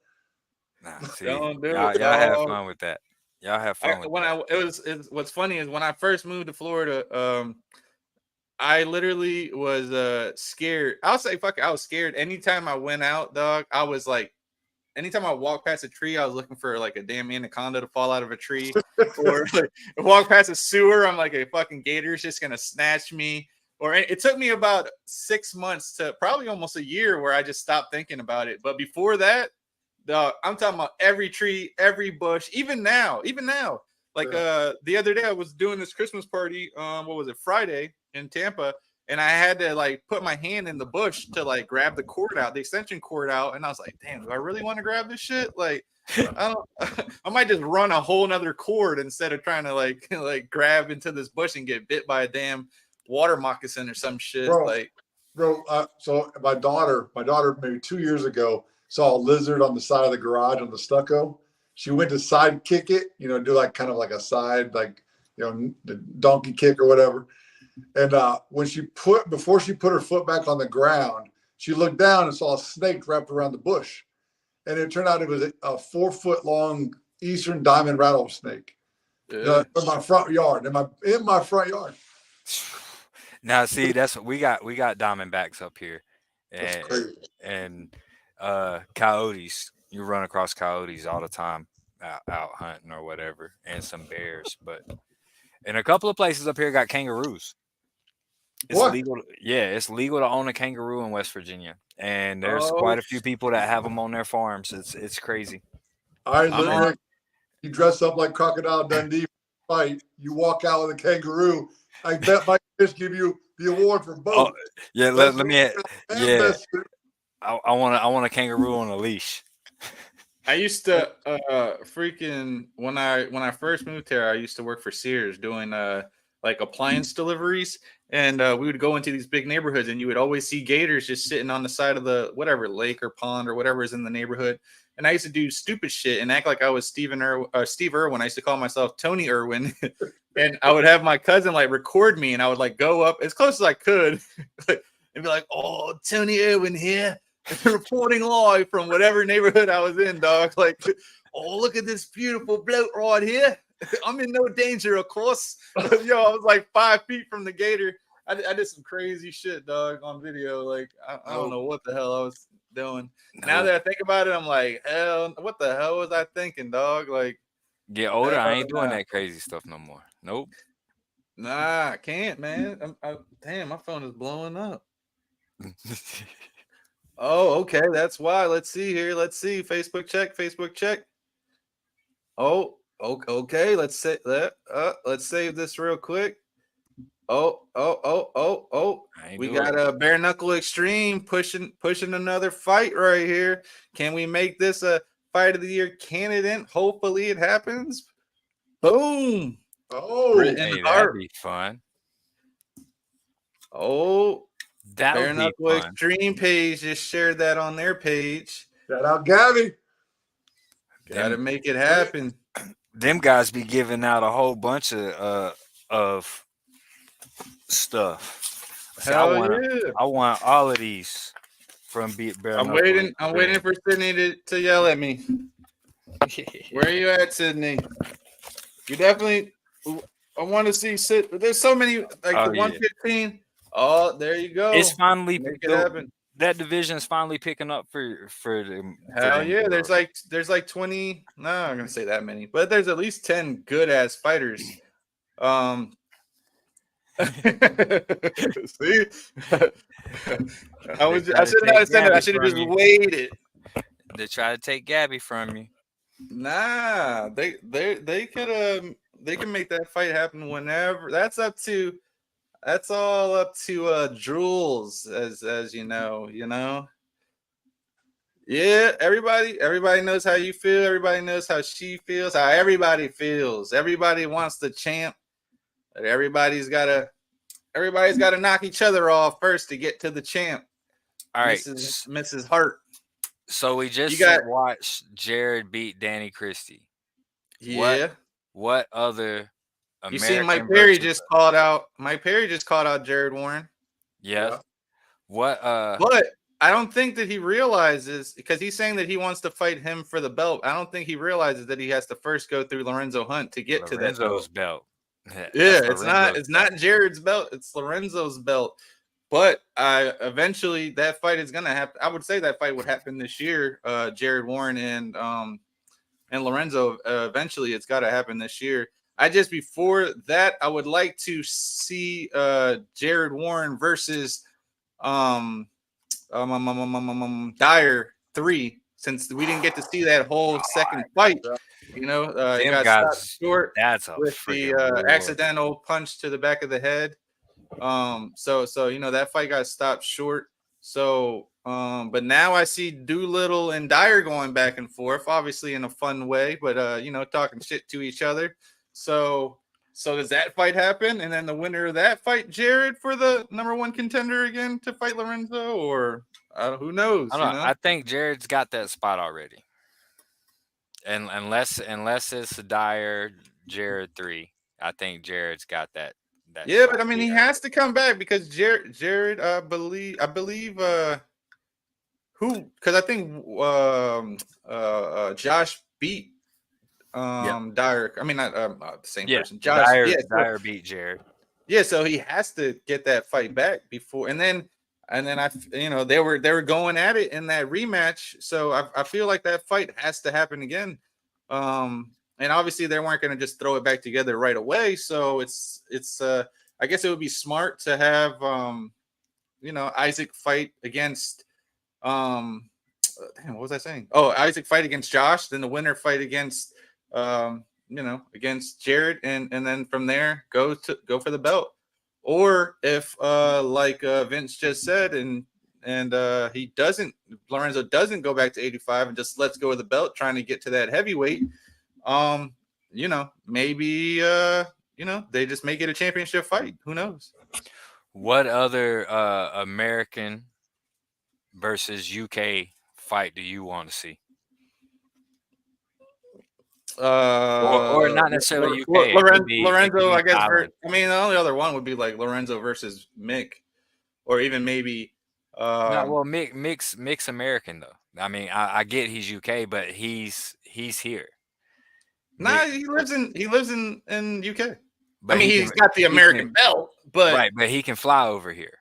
Nah, see, Don't do y'all it, have dog. fun with that. Y'all have fun with that. What's funny is when I first moved to Florida, I literally was scared. I'll say fuck it, I was scared. Anytime I went out, dog, I was like, anytime I walked past a tree, I was looking for like a damn anaconda to fall out of a tree. Or like, walk past a sewer, I'm like, a fucking gator's just gonna snatch me. Or it took me about 6 months to probably almost a year where I just stopped thinking about it. But before that, dog, I'm talking about every tree, every bush, even now. Like the other day I was doing this Christmas party, Friday in Tampa, and I had to like put my hand in the bush to like grab the cord out, the extension cord out, and I was like, damn, do I really want to grab this shit? Like I might just run a whole nother cord instead of trying to like grab into this bush and get bit by a damn water moccasin or some shit. So my daughter maybe 2 years ago saw a lizard on the side of the garage on the stucco. She went to side kick it, do like kind of like a side, the donkey kick or whatever. And before she put her foot back on the ground, she looked down and saw a snake wrapped around the bush. And it turned out it was a 4 foot long Eastern diamond rattlesnake in my front yard, in my front yard. Now, see, that's what we got diamondbacks up here, and coyotes. You run across coyotes all the time out hunting or whatever, and some bears. But in a couple of places up here, got kangaroos. It's legal. It's legal to own a kangaroo in West Virginia, and there's quite a few people that have them on their farms. It's crazy. All right, you dress up like Crocodile Dundee fight. You walk out with a kangaroo. I bet my fish give you the award for both. Yeah, let me. Yeah, I want a kangaroo on a leash. I used to when I first moved here, I used to work for Sears doing like appliance deliveries, and we would go into these big neighborhoods, and you would always see gators just sitting on the side of the whatever lake or pond or whatever is in the neighborhood. And I used to do stupid shit and act like I was Steve Irwin. I used to call myself Tony Irwin, and I would have my cousin like record me, and I would like go up as close as I could and be like, "Oh, Tony Irwin here, reporting live from whatever neighborhood I was in, dog. Like, oh, look at this beautiful bloke right here. I'm in no danger, of course." Yo, I was like 5 feet from the gator. I did some crazy shit, dog, on video. Like, I don't know what the hell I was doing. Now that I think about it, I'm like, hell, what the hell was I thinking, dog? Like, get older, I ain't doing that crazy stuff no more. Nope. Nah, I can't, man. Damn, my phone is blowing up. Oh, okay, that's why. Let's see here. Let's see. Facebook check. Facebook check. Oh, okay. Let's save this real quick. Oh. We got a bare knuckle extreme pushing another fight right here. Can we make this a fight of the year candidate? Hopefully it happens. Boom. Oh, Hey, that'd be fun. Oh, That bare would be knuckle fun. extreme page just shared that on their page. shout out Gabby. Gotta make it happen. Them guys be giving out a whole bunch of stuff. See, Hell I want all of these from Bare I'm Knuckle waiting. I'm waiting Extreme. for Sydney to yell at me. Where are you at, Sydney? You definitely. I want to see Sid. There's so many like Oh, the yeah. 115. Oh, there you go. It's finally Make it happen. that division is finally picking up for the. Hell yeah! There's like 20. No, I'm gonna say that many, but there's at least 10 good ass fighters. See, I should have just waited. They try to take Gabby from you. Nah, they could they can make that fight happen whenever. That's all up to Jules, as you know. Yeah, everybody knows how you feel. Everybody knows how she feels. How everybody feels. Everybody wants the champ. But everybody's gotta knock each other off first to get to the champ. All right, Mrs. Hart. So we just watched Jared beat Danny Christie. Yeah. What other American You see, Mike Perry just called out. Mike Perry just called out Jared Warren. Yeah. What? But I don't think that he realizes, because he's saying that he wants to fight him for the belt. I don't think he realizes that he has to first go through Lorenzo Hunt to get to that belt. Yeah, it's not Jared's belt. It's Lorenzo's belt. But eventually that fight is gonna happen. I would say that fight would happen this year. Jared Warren and Lorenzo. Eventually, it's got to happen this year. Before that, I would like to see Jared Warren versus Dyer 3, since we didn't get to see that whole second fight. He got stopped short with the accidental punch to the back of the head. So that fight got stopped short. So but now I see Doolittle and Dyer going back and forth, obviously in a fun way, but talking shit to each other. So does that fight happen? And then the winner of that fight, Jared, for the number one contender again to fight Lorenzo, or who knows? I think Jared's got that spot already. And unless it's a Dyer Jared 3, I think Jared's got that. Yeah, but I mean, he has to come back because Jared, I believe, because I think Josh beat Dyer. I mean, not the same person. Josh, Dyer beat Jared. Yeah, so he has to get that fight back before, and then they were going at it in that rematch. So I feel like that fight has to happen again. And obviously they weren't going to just throw it back together right away. So it's I guess it would be smart to have Isaac fight against what was I saying? Oh, Isaac fight against Josh, then the winner fight against against Jared, and then from there go for the belt. Or if like Vince just said, and Lorenzo doesn't go back to 85 and just lets go of the belt, trying to get to that heavyweight, maybe they just make it a championship fight. Who knows? What other American versus UK fight do you want to see? Or not necessarily UK. Lorenzo, I guess. The only other one would be like Lorenzo versus Mick, or even maybe. Mick's American though. I mean, I get he's UK, but he's here. Nah, he lives in UK. But he's got the American belt, but right, but he can fly over here.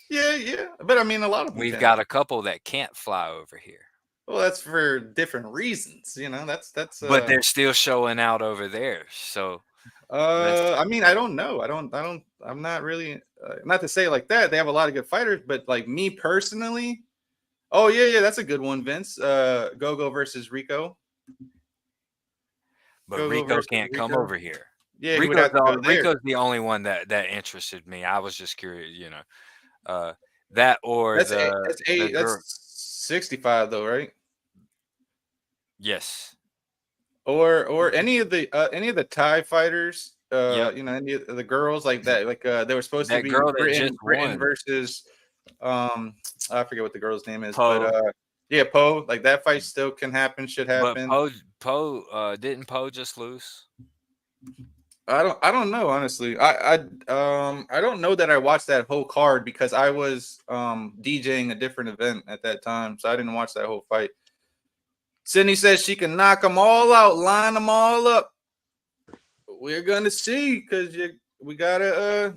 Yeah. But I mean, a lot of them we've got a couple that can't fly over here. Well, that's for different reasons, That's. But they're still showing out over there. So I mean, I don't know. I'm not really. Not to say like that. They have a lot of good fighters, but like me personally. Oh yeah, that's a good one, Vince. Gogo versus Rico. But Gogo Rico versus can't come Rico. over here. Yeah, he would have to go there. Rico's the only one that interested me. I was just curious, that or That's the girl. that's 65 though, right? Yes. Or any of the Thai fighters, Yep. any of the girls like that, like they were supposed That to be girl that Britain just won. versus I forget what the girl's name is, Poe. but yeah, Poe, like that fight still can happen, should happen. But Poe didn't Poe just lose? I don't know, honestly. I don't know that I watched that whole card because I was DJing a different event at that time, so I didn't watch that whole fight. Sydney says she can knock them all out, line them all up. We're gonna see because we gotta.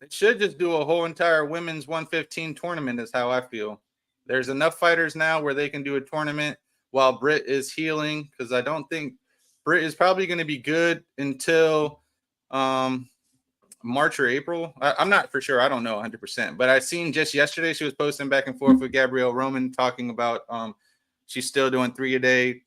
They should just do a whole entire women's 115 tournament. Is how I feel. There's enough fighters now where they can do a tournament while Britt is healing because I don't think Britt is probably going to be good until March or April. I'm not for sure. I don't know 100%. But I seen just yesterday she was posting back and forth with Gabrielle Roman talking about she's still doing 3-a-day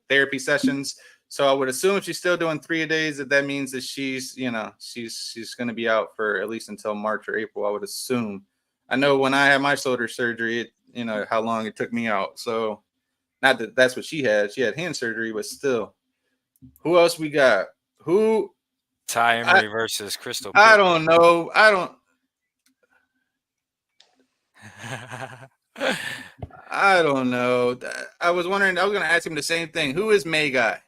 therapy sessions. So I would assume if she's still doing 3-a-days that means that she's going to be out for at least until March or April. I would assume. I know when I had my shoulder surgery, how long it took me out. So not that that's what she had. She had hand surgery, but still. Who else we got? Who? Ty Emery versus Crystal. I don't know. I don't know. I was wondering. I was going to ask him the same thing. Who is May Guy?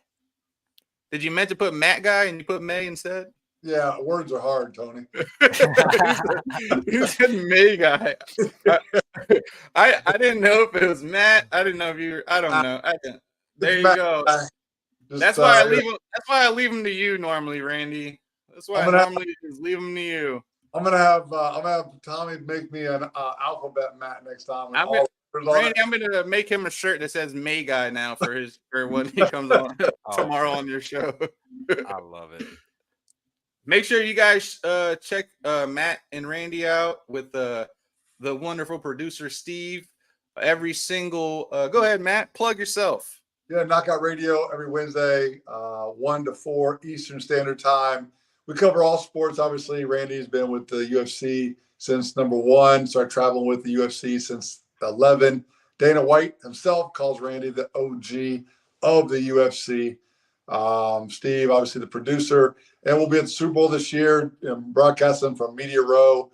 Did you meant to put Matt Guy and you put May instead? Yeah, words are hard, Tony. You said May Guy. I didn't know if it was Matt. I didn't know if you were. I don't know. There you go. That's why I leave him. That's why I leave him to you normally, Randy. That's why I normally just leave him to you. I'm gonna have Tommy make me an alphabet Matt next time. Randy, I'm gonna make him a shirt that says May Guy now for when he comes on tomorrow on your show. I love it. Make sure you guys check Matt and Randy out with the wonderful producer Steve. Every single go ahead, Matt, plug yourself. Yeah, Knockout Radio every Wednesday, 1 to 4 Eastern Standard Time. We cover all sports. Obviously, Randy's been with the UFC since number 1. Started traveling with the UFC since 11. Dana White himself calls Randy the OG of the UFC. Steve, obviously the producer, and we'll be at the Super Bowl this year, broadcasting from Media Row.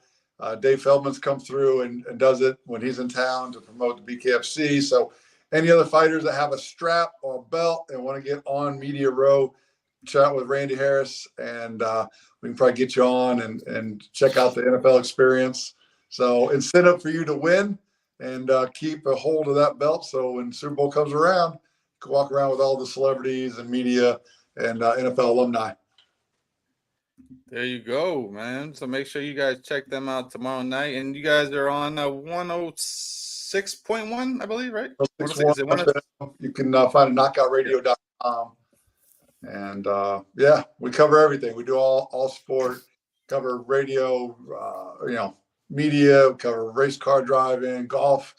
Dave Feldman's come through and does it when he's in town to promote the BKFC. So any other fighters that have a strap or a belt and want to get on Media Row, chat with Randy Harris, and we can probably get you on and check out the NFL experience. So incentive for you to win and keep a hold of that belt. So when Super Bowl comes around, you can walk around with all the celebrities and media and NFL alumni. There you go, man. So make sure you guys check them out tomorrow night. And you guys are on 106.1, I believe, right? You can find knockoutradio.com. And yeah, we cover everything. We do all sport, cover radio, media, cover race car driving, golf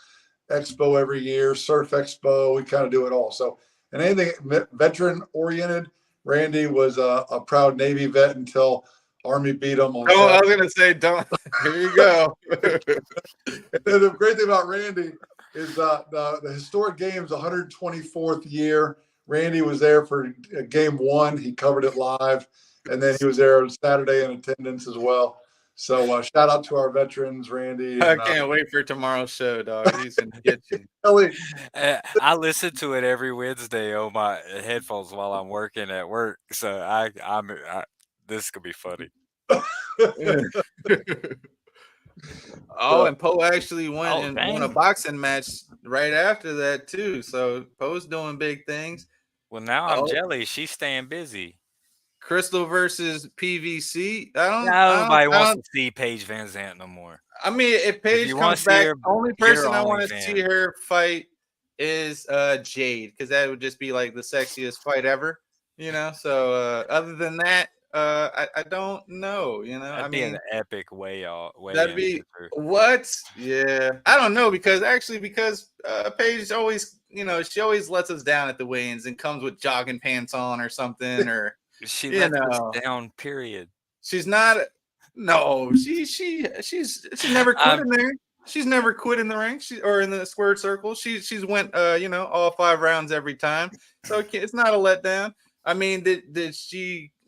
expo every year, surf expo. We kind of do it all. So, and anything veteran oriented. Randy was a proud Navy vet until Army beat him on. Oh, I was gonna say, don't. Here you go. The great thing about Randy is the historic games, 124th year. Randy was there for game 1. He covered it live, and then he was there on Saturday in attendance as well. So shout out to our veterans, Randy. I can't wait for tomorrow's show, dog. He's gonna get you. I listen to it every Wednesday on my headphones while I'm working at work. So I'm this could be funny. Oh, and Poe actually went and won a boxing match right after that too. So Poe's doing big things. Well, now I'm jelly. She's staying busy. Crystal versus PVC. Nobody wants to see Paige Van Zandt no more. I mean, if Paige comes back, the only person I want to see her fight is Jade, because that would just be like the sexiest fight ever. You know, so other than that, I don't know. You know, I That'd be an mean, epic way that'd in be for what? Yeah, I don't know because Paige always, she always lets us down at the weigh-ins and comes with jogging pants on or something, or she you lets us know, down, period. she's not. No, she's never quit I'm in there. She's never quit in the ring. Or in the squared circle. She's went all 5 rounds every time. So it's not a letdown. I mean,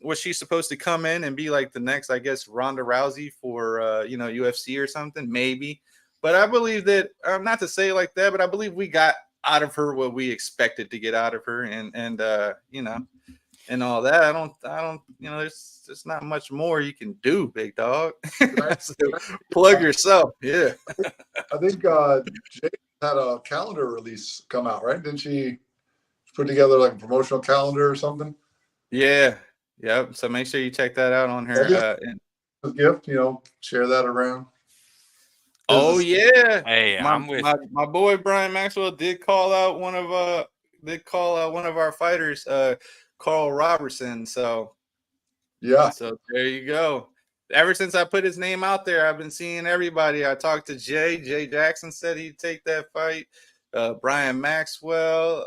was she supposed to come in and be like the next, I guess, Ronda Rousey for UFC or something? Maybe. But I believe that not to say it like that, but I believe we got out of her what we expected to get out of her, and and all that. I don't, there's not much more you can do, big dog. Right? So plug yourself. Yeah. I think Jay had a calendar release come out, right? Didn't she put together like a promotional calendar or something? Yeah. Yep. So make sure you check that out on her. A gift, share that around. Oh yeah. Hey, I'm with my boy Brian Maxwell did call out one of our fighters, Carl Robertson. So Yeah. So there you go. Ever since I put his name out there, I've been seeing everybody. I talked to Jay Jackson said he'd take that fight. Brian Maxwell.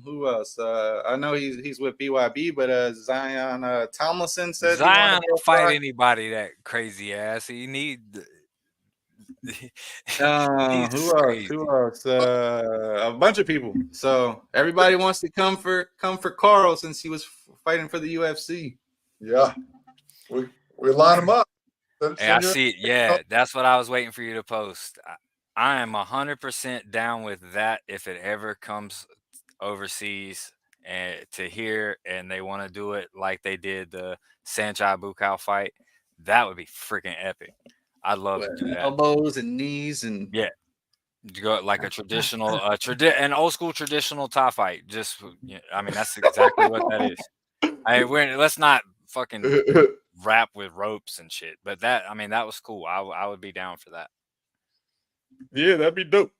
Who else? I know he's with BYB, but Zion Tomlinson said Zion will fight anybody that crazy ass. He need. Who else? Who else? A bunch of people. So everybody wants to come for Carl since he was fighting for the UFC. Yeah, we line them up. Hey, I see it. Yeah, that's what I was waiting for you to post. I am 100% down with that if it ever comes overseas and to here and they want to do it like they did the Sanchai Bukaw fight. That would be freaking epic. I'd love to do that. Elbows and knees and yeah, you go like a traditional, an old school traditional tie fight. Just, I mean, that's exactly what that is. Let's not fucking rap with ropes and shit. But that was cool. I would be down for that. Yeah, that'd be dope.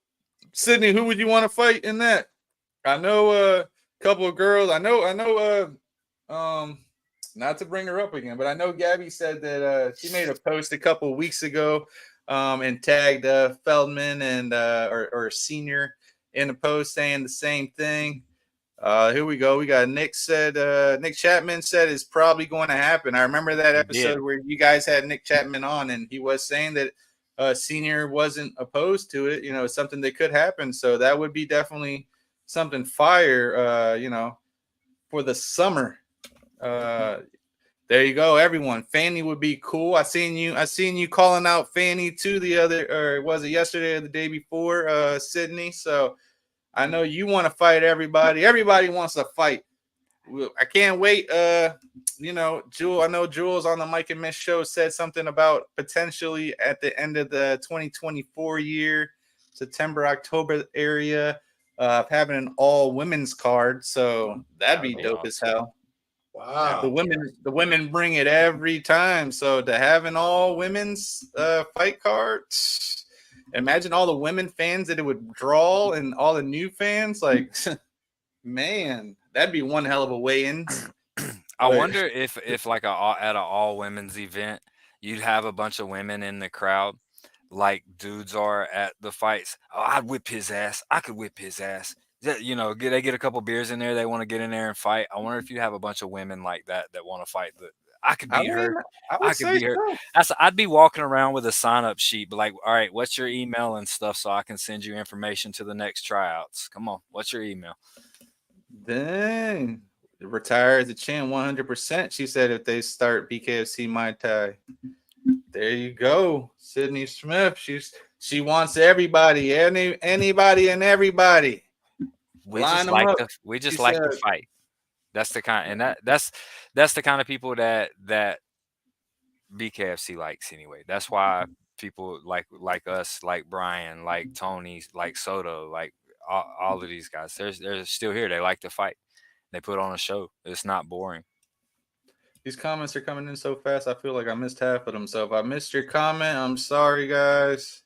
Sydney, who would you want to fight in that? I know a couple of girls. I know not to bring her up again, but I know Gabby said that she made a post a couple of weeks ago and tagged Feldman and or Senior in the post saying the same thing. Here we go. We got Nick Chapman said it's probably going to happen. I remember that episode where you guys had Nick Chapman on, and he was saying that Senior wasn't opposed to it. It's something that could happen. So that would be definitely something fire, for the summer. There you go, everyone. Fanny would be cool. I seen you calling out Fanny too was it yesterday or the day before, Sydney? So I know you want to fight everybody. Everybody wants to fight. I can't wait. Jewel. I know Jules on the Mike and Miss show said something about potentially at the end of the 2024 year, September, October area, having an all women's card. So that'd be dope as hell. Wow. The women bring it every time. So to have an all women's fight card, imagine all the women fans that it would draw and all the new fans. Like, man, that'd be one hell of a weigh-in. I wonder if like at an all women's event, you'd have a bunch of women in the crowd, like dudes are at the fights. Oh, I'd whip his ass. I could whip his ass. They get a couple beers in there. They want to get in there and fight. I wonder if you have a bunch of women like that want to fight. I could beat her. I could beat her. I'd be walking around with a sign-up sheet, but like, all right, what's your email and stuff so I can send you information to the next tryouts? Come on, what's your email? Dang. Retire as a champ 100%. She said if they start BKFC Muay Thai. There you go. Sydney Smith. She wants everybody, anybody and everybody. We just like to fight. That's the kind, and that's the kind of people that BKFC likes anyway. That's why people like us, like Brian, like Tony, like Soto, like all of these guys. They're still here. They like to fight. They put on a show. It's not boring. These comments are coming in so fast. I feel like I missed half of them. So if I missed your comment, I'm sorry, guys.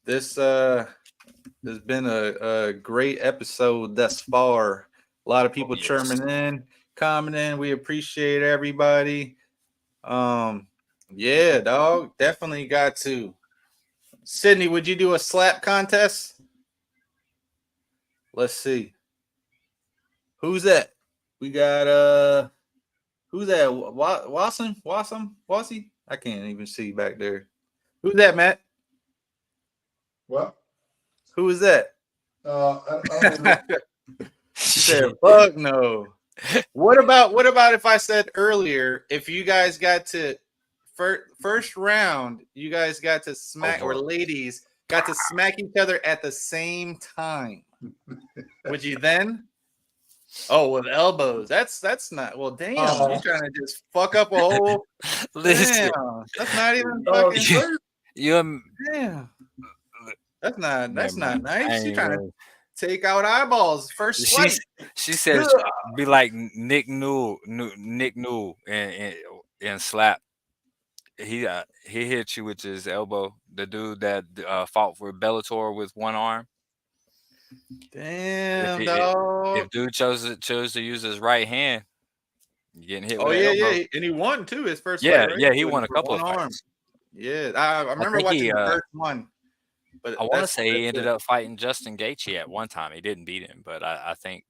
This has been a great episode thus far. A lot of people yes. chirping in, commenting. We appreciate everybody. Yeah, dog. Definitely got to. Sydney, would you do a slap contest? Let's see. Who's that? We got who's that? Wassy? I can't even see back there. Who's that, Matt? What? Who is that? I don't know. She said, "Fuck no." What about if I said earlier, if you guys got to first round, you guys got to smack, or ladies got to smack each other at the same time? Would you then? Oh, with elbows. That's not. Well, damn. Oh. You're trying to just fuck up a whole. Listen, Damn, that's not even Oh, fucking. you Damn. That's not nice. You're trying to to. take out eyeballs first swipe. She said be like Nick Newell, and slap. He hit you with his elbow. The dude that fought for Bellator with one arm. Damn, If dog. dude chose to use his right hand, you getting hit Oh with yeah, an elbow. yeah, and he won too his first Yeah, fight, right? yeah, he With won a couple of one arm. fights. Yeah, I remember think watching he, the first one. But I want to that's- say he that's ended it. up fighting Justin Gaethje at one time. He didn't beat him, but I think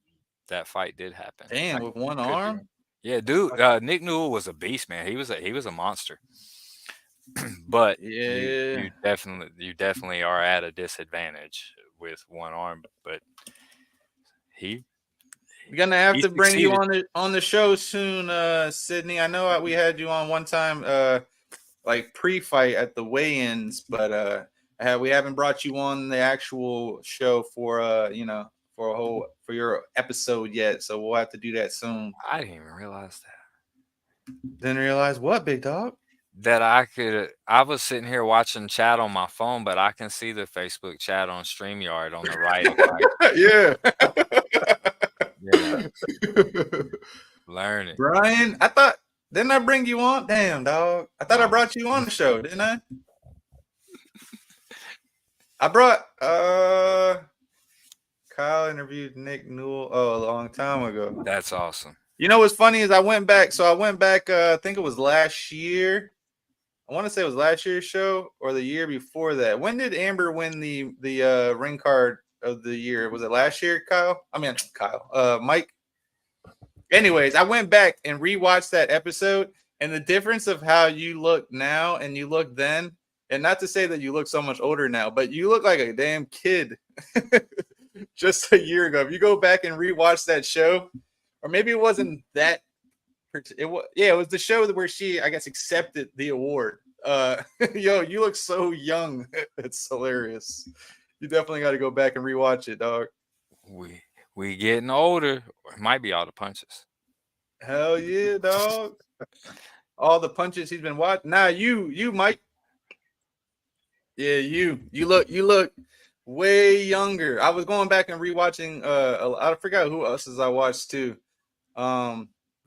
that fight did happen. Damn, with one could be arm. wrong. Yeah, dude, Nick Newell was a beast, man. He was a monster. But Yeah. you definitely are at a disadvantage with one arm. But We're gonna have he to bring you succeeded. on the show soon, Sydney. I know we had you on one time, like pre-fight at the weigh-ins, but we haven't brought you on the actual show for for your episode yet. So we'll have to do that soon. I didn't even realize that. Didn't realize what, big dog? That I was sitting here watching chat on my phone, but I can see the Facebook chat on StreamYard on the right. Yeah. Learning. Brian, didn't I bring you on? Damn, dog. I thought I brought you on the show, didn't I? I brought Kyle interviewed Nick Newell a long time ago. That's awesome. You know what's funny is I went back, I think it was last year. I want to say it was last year's show or the year before that. When did Amber win the ring card of the year? Was it last year, Kyle? I mean, Kyle. Mike. Anyways, I went back and rewatched that episode, and the difference of how you look now and you look then, and not to say that you look so much older now, but you look like a damn kid just a year ago. If you go back and rewatch that show, or maybe it wasn't that. It was the show where she, I guess, accepted the award. Yo, you look so young. It's hilarious. You definitely got to go back and rewatch it, dog. We getting older. It might be all the punches. Hell yeah, dog. All the punches he's been watching. Now you Mike. Yeah, you look way younger. I was going back and rewatching. I forgot who else I watched too.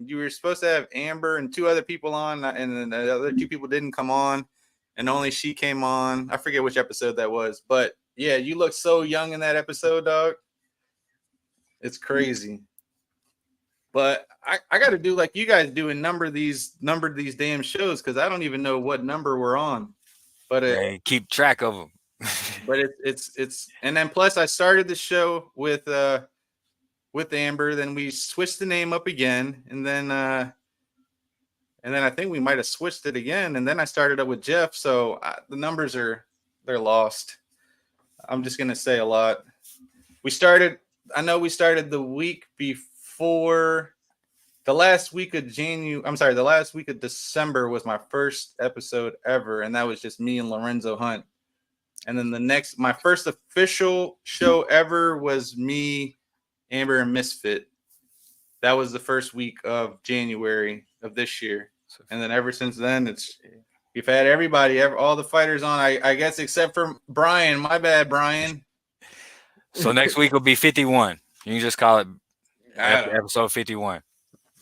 You were supposed to have Amber and two other people on, and then the other two people didn't come on, and only she came on. I forget which episode that was, but yeah, you look so young in that episode, dog. It's crazy. But I got to do like you guys do and number these damn shows because I don't even know what number we're on. But keep track of them. But it's and then plus I started the show with Amber, then we switched the name up again, and then I think we might have switched it again, and then I started up with Jeff. So the numbers they're lost. I'm just gonna say a lot. I know we started the week before the last week of January. I'm sorry, the last week of December was my first episode ever, and that was just me and Lorenzo Hunt. And then my first official show ever was me, Amber, and Misfit. That was the first week of January of this year. And then ever since then, we've had everybody, all the fighters on, I guess, except for Brian. My bad, Brian. So next week will be 51. You can just call it episode 51.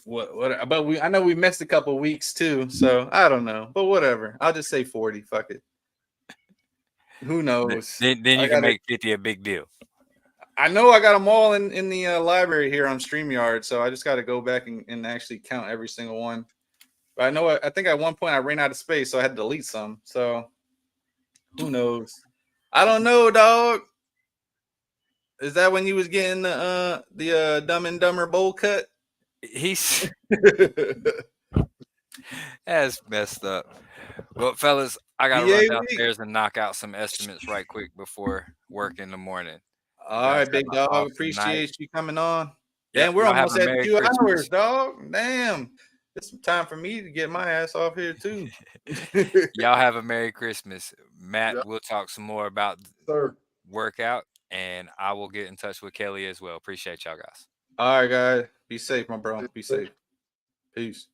What? But I know we missed a couple weeks too, so I don't know. But whatever. I'll just say 40. Fuck it. Who knows? Then you can make 50 a big deal. I know I got them all in the library here on StreamYard, so I just got to go back and actually count every single one. But I know I think at one point I ran out of space, so I had to delete some. So who knows? I don't know, dog. Is that when you was getting the Dumb and Dumber bowl cut? He's that's messed up. Well, fellas, I gotta run downstairs and knock out some estimates right quick before work in the morning. All right, big dog. off Appreciate you coming on. Yep, Damn, we're y'all have almost a at Merry 2 Christmas. hours, dog. Damn. It's time for me to get my ass off here too. Y'all have a Merry Christmas. Matt, Yep. we'll talk some more about Sir. workout, and I will get in touch with Kelly as well. Appreciate y'all guys. All right, guys. Be safe, my bro. Be safe. Peace.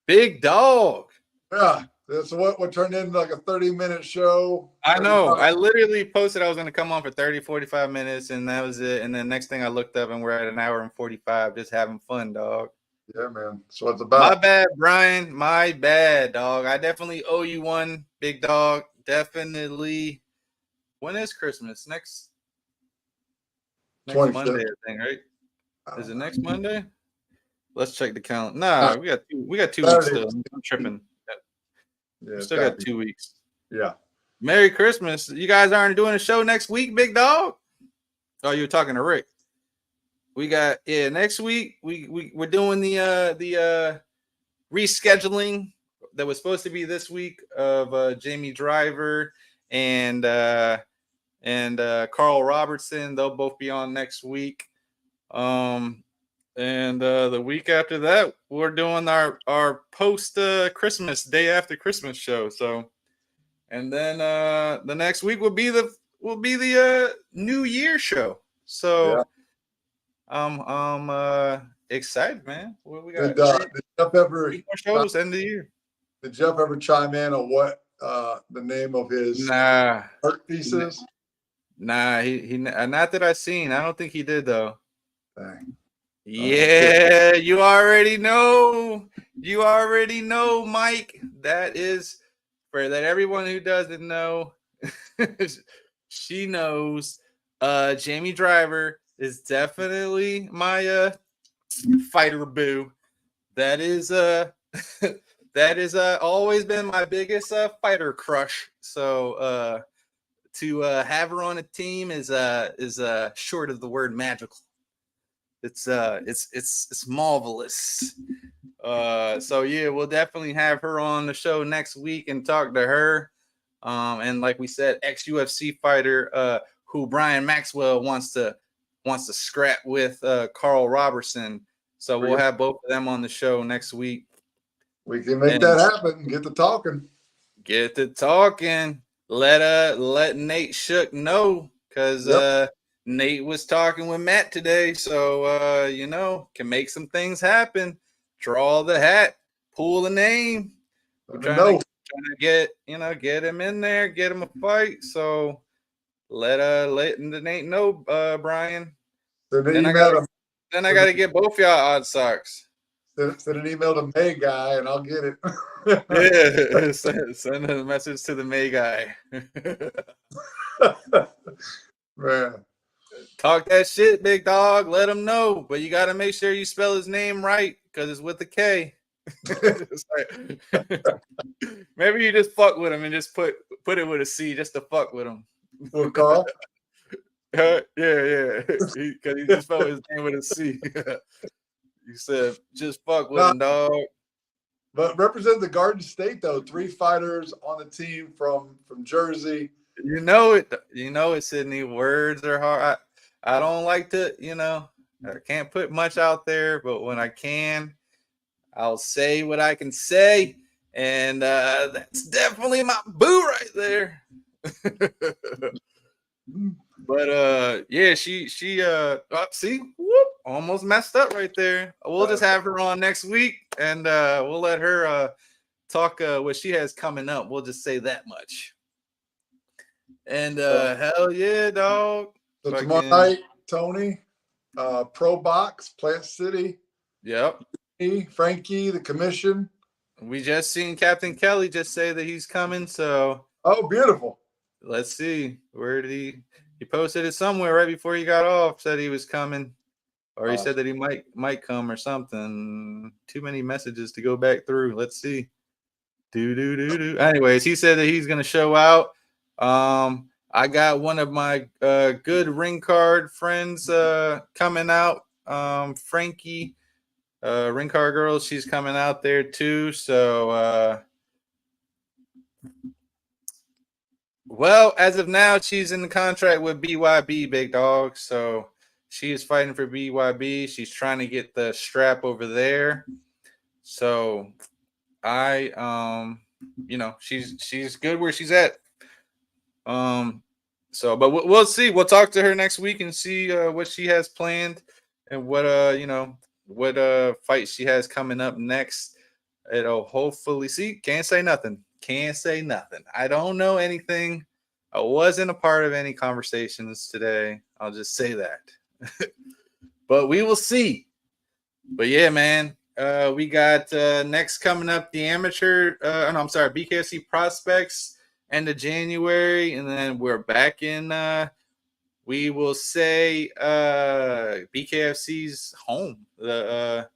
Big dog. Yeah. That's what turned into like a 30-minute show. I know. I literally posted I was going to come on for 30, 45 minutes, and that was it. And then next thing I looked up, and we're at an hour and 45, just having fun, dog. Yeah, man. That's what it's about. My bad, Brian. My bad, dog. I definitely owe you one, big dog. Definitely. When is Christmas? Next 25th. Monday, I think, right? Is it next Monday? Let's check the count. Nah, we got 2 weeks still. I'm tripping. Yeah, We still got 2 weeks. Yeah. Merry Christmas. You guys aren't doing a show next week, big dog? Oh, you were talking to Rick. We got next week we're doing the rescheduling that was supposed to be this week of Jamie Driver and Carl Robertson. They'll both be on next week. And the week after that, we're doing our post Christmas, day after Christmas show. So, and then the next week will be the New Year show. So. Yeah. I'm excited, man. What we got? Did Jeff ever 3 more shows end of the year. Did Jeff ever chime in on what the name of his Nah, art piece is? nah. He not that I seen. I don't think he did though. Dang. Yeah, you already know. You already know, Mike. That is for that everyone who doesn't know. She knows. Jamie Driver is definitely my fighter boo. That is always been my biggest fighter crush. So to have her on a team is short of the word magical. It's marvelous. So yeah, we'll definitely have her on the show next week and talk to her. And like we said, ex-UFC fighter who Brian Maxwell wants to scrap with Carl Robertson. So we'll have both of them on the show next week. We can make that happen. Get to talking. Get to talking. Let Nate Shook know, because Nate was talking with Matt today. So can make some things happen. Draw the hat, pull the name. We're trying to get him in there, get him a fight. So let Nate know, Brian. Then I got to get both y'all odd socks. Send an email to May guy and I'll get it. Yeah, send a message to the May guy. Man, talk that shit, big dog. Let him know, but you got to make sure you spell his name right because it's with a K. Maybe you just fuck with him and just put it with a C just to fuck with him. For Carl? Yeah, because he just spelled his name with a C. You said just fuck with him, dog. But represent the Garden State though. 3 fighters on the team from Jersey. You know it, Sydney. Words are hard. I don't like to, I can't put much out there, but when I can, I'll say what I can say. And that's definitely my boo right there. But yeah, she see, whoop, almost messed up right there. We'll just have her on next week, and we'll let her talk what she has coming up. We'll just say that much. And hell yeah, dog. So tomorrow night, Tony, Pro Box, Plant City. Yep. Frankie, the commission. We just seen Captain Kelly just say that he's coming. So beautiful. Let's see. Where did He posted it somewhere right before he got off. Said he was coming, or he said that he might come or something. Too many messages to go back through. Let's see. Anyways, he said that he's gonna show out. I got one of my good ring card friends coming out. Frankie, ring card girl, she's coming out there too. So well, as of now, she's in the contract with BYB, big dog. So she is fighting for BYB. She's trying to get the strap over there. So she's good where she's at. But we'll see. We'll talk to her next week and see what she has planned and what fight she has coming up next. It'll hopefully see. Can't say nothing. I don't know anything. I wasn't a part of any conversations today. I'll just say that. But we will see. But yeah, man. We got next coming up the BKFC prospects end of January, and then we're back in we will say BKFC's home, the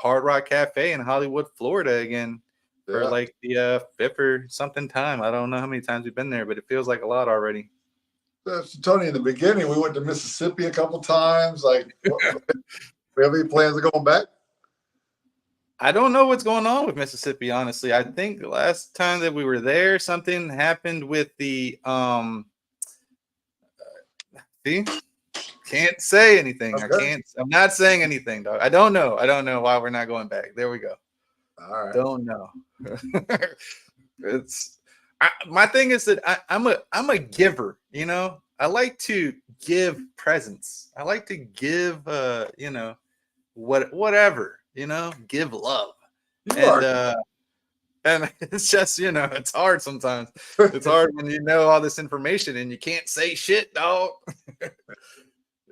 Hard Rock Cafe in Hollywood, Florida again for like the fifth or something time. I don't know how many times we've been there, but it feels like a lot already. So Tony, in the beginning, we went to Mississippi a couple times. Like, we have any plans of going back? I don't know what's going on with Mississippi, honestly. I think the last time that we were there, something happened with the see? Can't say anything. Okay. I'm not saying anything, dog. I don't know why we're not going back. There we go. All right. Don't know. My thing is that I'm a giver, you know. I like to give presents. I like to give whatever, you know, give love. And it's just, it's hard sometimes. It's hard when you know all this information and you can't say shit, dog. It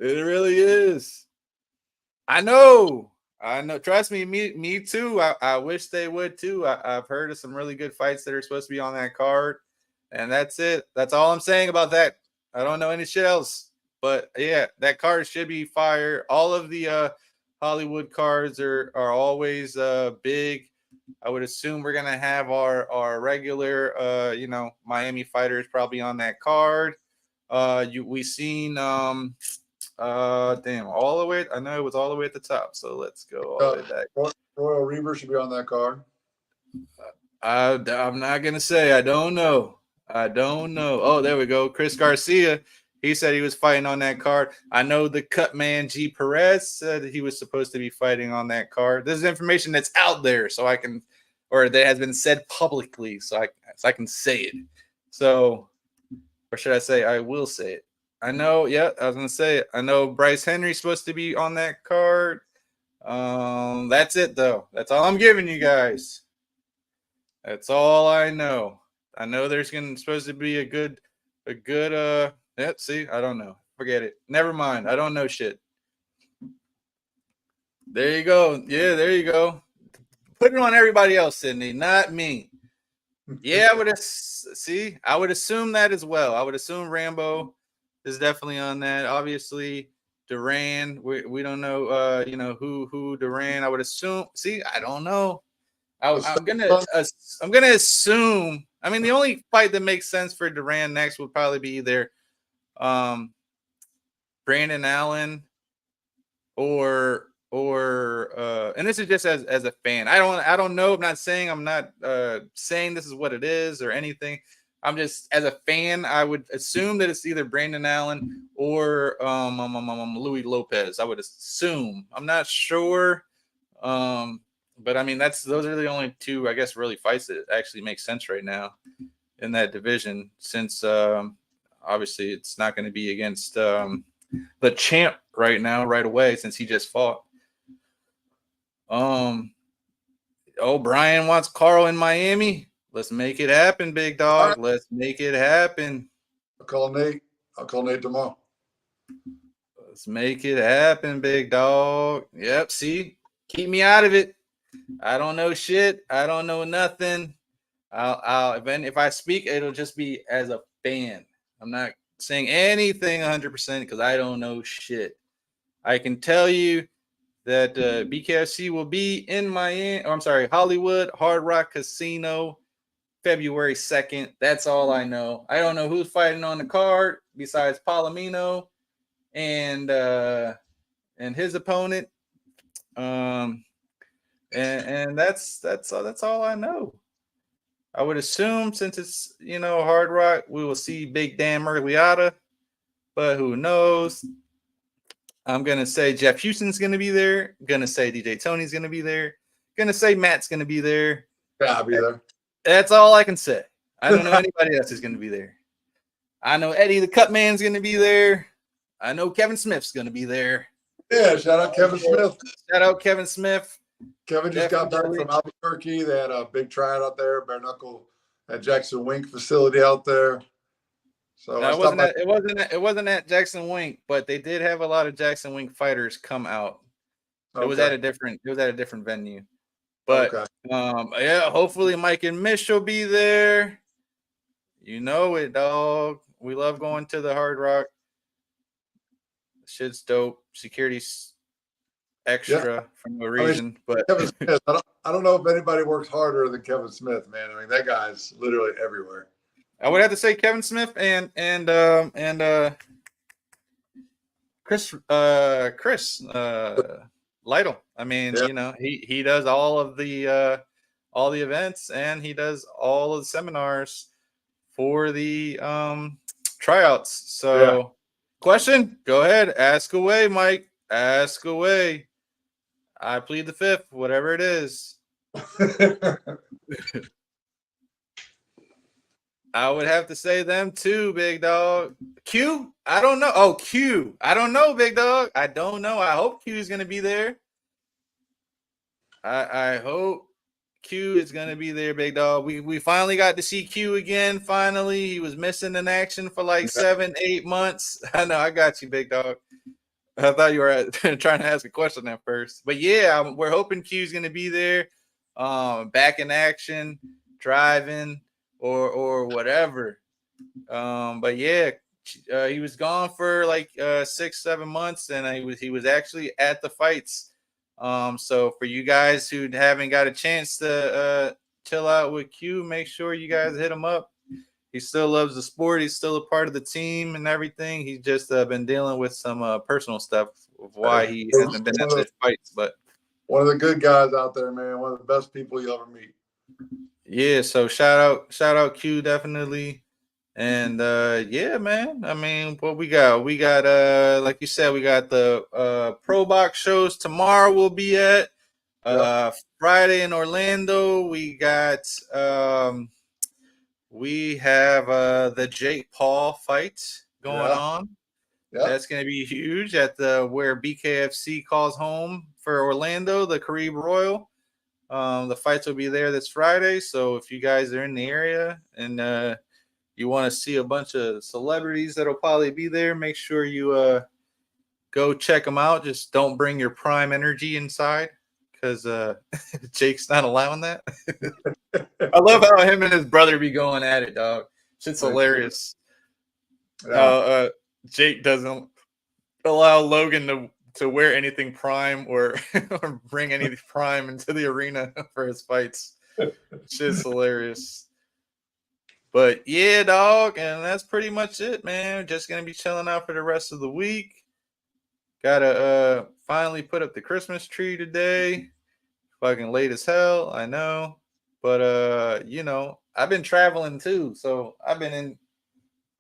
really is. I know. Trust me, me too. I wish they would too. I've heard of some really good fights that are supposed to be on that card. And that's it. That's all I'm saying about that. I don't know any shit else. But yeah, that card should be fire. All of the Hollywood cards are always big. I would assume we're gonna have our regular Miami fighters probably on that card. We seen all the way. I know it was all the way at the top. So let's go all the way back. Royal Reaver should be on that card. I'm not gonna say. I don't know. Oh, there we go. Chris Garcia. He said he was fighting on that card. I know the cut man G Perez said he was supposed to be fighting on that card. This is information that's out there, so I can, or that has been said publicly, so I can say it. So, or should I say I will say it? I know. Yeah, I was gonna say it. I know Bryce Henry's supposed to be on that card. That's it though. That's all I'm giving you guys. That's all I know. I know there's supposed to be a good. Yeah, see, I don't know. Forget it. Never mind. I don't know shit. There you go. Yeah, there you go. Put it on everybody else, Sydney, not me. Yeah, I would assume that as well. I would assume Rambo is definitely on that. Obviously, Duran. We don't know. Who Duran. I would assume. See, I don't know. I'm gonna assume. I mean, the only fight that makes sense for Duran next would probably be either Brandon Allen or and this is just as a fan. I don't know. I'm not saying this is what it is or anything. I'm just, as a fan, I would assume that it's either Brandon Allen or Louis Lopez. I would assume. I'm not sure. But I mean, those are the only two, I guess, really fights that actually make sense right now in that division, since obviously it's not going to be against the champ right now, right away, since he just fought. Brian wants Carl in Miami. Let's make it happen, big dog. Let's make it happen. I'll call Nate tomorrow. Let's make it happen, big dog. Yep. See, keep me out of it. I don't know shit. I don't know nothing. If I speak, it'll just be as a fan. I'm not saying anything 100% because I don't know shit. I can tell you that BKFC will be in Miami. I'm sorry, Hollywood Hard Rock Casino, February 2nd. That's all I know. I don't know who's fighting on the card besides Palomino and his opponent. And that's all I know. I would assume since it's Hard Rock, we will see Big Dan Murgliata, but who knows? I'm gonna say Jeff Houston's gonna be there. I'm gonna say DJ Tony's gonna be there. I'm gonna say Matt's gonna be there. Yeah, I'll be there. That's all I can say. I don't know anybody else is gonna be there. I know Eddie the Cutman's gonna be there. I know Kevin Smith's gonna be there. Yeah, shout out Kevin Smith. Shout out Kevin Smith. Kevin just got back Definitely. from Albuquerque. They had a big tryout out there, bare knuckle at Jackson Wink facility out there. So No, it wasn't at Jackson Wink, but they did have a lot of Jackson Wink fighters come out. It was at a different venue. But yeah, hopefully Mike and Mish will be there. You know it, dog. We love going to the Hard Rock. Shit's dope. Security's extra for no reason. But Kevin Smith, I don't know if anybody works harder than Kevin Smith, man. I mean, that guy's literally everywhere. I would have to say Kevin Smith and Chris Lytle. I mean, he does all the events and he does all of the seminars for the tryouts. So question, go ahead, ask away, Mike. Ask away. I plead the fifth, whatever it is. I would have to say them too, big dog. Q? I don't know. Oh, Q. I don't know, big dog. I don't know. I hope Q is going to be there. I hope Q is going to be there, big dog. We finally got to see Q again. Finally, he was missing in action for like 7-8 months. I know. I got you, big dog. I thought you were trying to ask a question at first. But yeah, we're hoping Q is going to be there, back in action, driving. Or whatever. But yeah, he was gone for like 6-7 months, and he was actually at the fights. So for you guys who haven't got a chance to chill out with Q, make sure you guys hit him up. He still loves the sport. He's still a part of the team and everything. He's just been dealing with some personal stuff of why he hasn't been at the fights. But one of the good guys out there, man. One of the best people you'll ever meet. Yeah, so shout out Q definitely. And yeah, man. I mean, what we got? We got like you said, we got the Pro Box shows tomorrow we'll be at. Friday in Orlando, we got we have the Jake Paul fight going on. Yeah. That's gonna be huge at the where BKFC calls home for Orlando, the Caribe Royal. The fights will be there this Friday. So if you guys are in the area and you want to see a bunch of celebrities that'll probably be there, make sure you go check them out. Just don't bring your prime energy inside because Jake's not allowing that. I love how him and his brother be going at it, dog. Shit's hilarious. Jake doesn't allow Logan to wear anything prime or bring any prime into the arena for his fights. Shit's hilarious. But yeah, dog, and that's pretty much it, man. Just gonna be chilling out for the rest of the week. Gotta finally put up the Christmas tree today. Fucking late as hell, I know. But I've been traveling too, so I've been in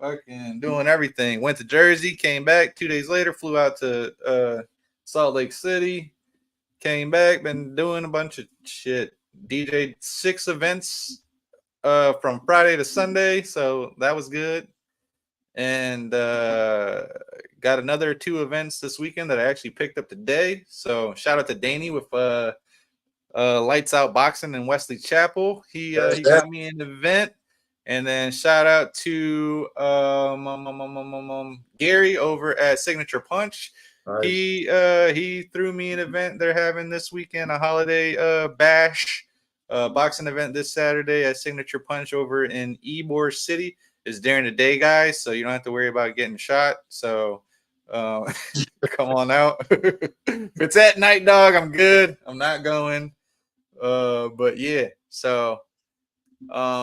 fucking doing everything. Went to Jersey, came back 2 days later, flew out to Salt Lake City, came back, been doing a bunch of shit. DJ'd 6 events from Friday to Sunday, so that was good. And got another 2 events this weekend that I actually picked up today. So shout out to Danny with Lights Out Boxing in Wesley Chapel. He got me an event. And then shout out to Gary over at Signature Punch. Nice. He threw me an event they're having this weekend, a holiday bash boxing event this Saturday at Signature Punch over in Ybor City. is during the day, guys, so you don't have to worry about getting shot. So come on out. If it's at night, dog, I'm good. I'm not going. But yeah, so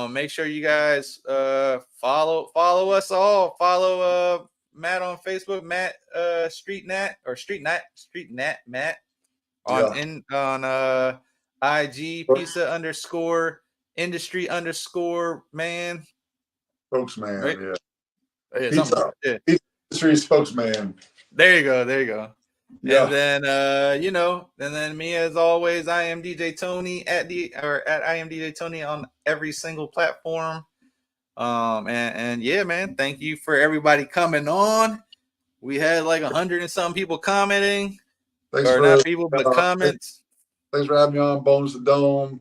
make sure you guys follow us all. Follow Matt on Facebook, Matt Street Nat Matt on IG, pizza_industry_man. Spokesman, Right? yeah. Pizza Industry spokesman. There you go. Yeah. And then and then me as always, I am DJ Tony at I am DJ Tony on every single platform. And yeah, man, thank you for everybody coming on. We had like 100 and some people commenting. Comments. Thanks for having me on, Bones the Dome.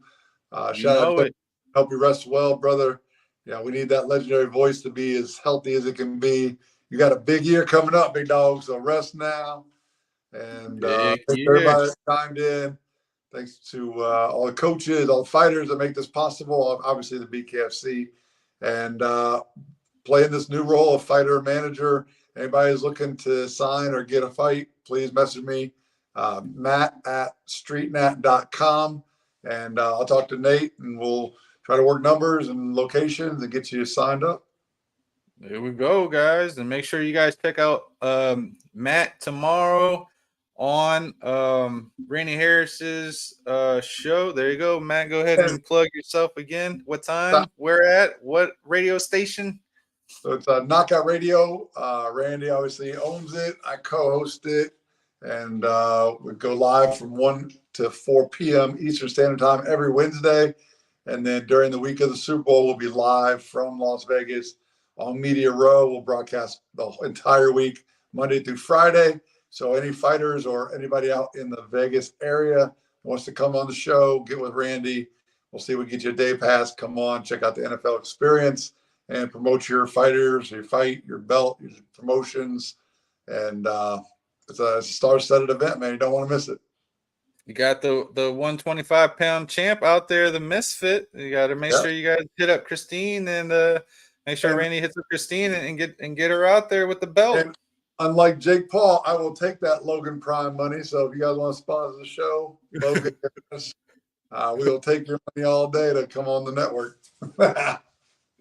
Shout out, help you rest well, brother. Yeah, we need that legendary voice to be as healthy as it can be. You got a big year coming up, big dog, so rest now. And thanks to everybody that chimed in. Thanks to all the coaches, all the fighters that make this possible, obviously the BKFC. And playing this new role of fighter manager. Anybody who's looking to sign or get a fight, please message me, matt@streetnat.com. And I'll talk to Nate, and we'll try to work numbers and locations and get you signed up. There we go, guys. And make sure you guys check out Matt tomorrow on Rainy Harris's show. There you go, Matt. Go ahead and plug yourself again. What time? Where at? What radio station? So it's Knockout Radio. Randy obviously owns it. I co-host it. And we go live from 1 to 4 p.m. Eastern Standard Time every Wednesday. And then during the week of the Super Bowl, we'll be live from Las Vegas on Media Row. We'll broadcast the entire week, Monday through Friday. So any fighters or anybody out in the Vegas area wants to come on the show, get with Randy. We'll see if we can get you a day pass. Come on, check out the NFL experience and promote your fighters, your fight, your belt, your promotions. And it's a star-studded event, man. You don't want to miss it. You got the 125-pound champ out there, the Misfit. You got to make sure you guys hit up Christine and make sure Randy hits up Christine and get her out there with the belt. And unlike Jake Paul, I will take that Logan Prime money. So if you guys want to sponsor the show, Logan, we will take your money all day to come on the network.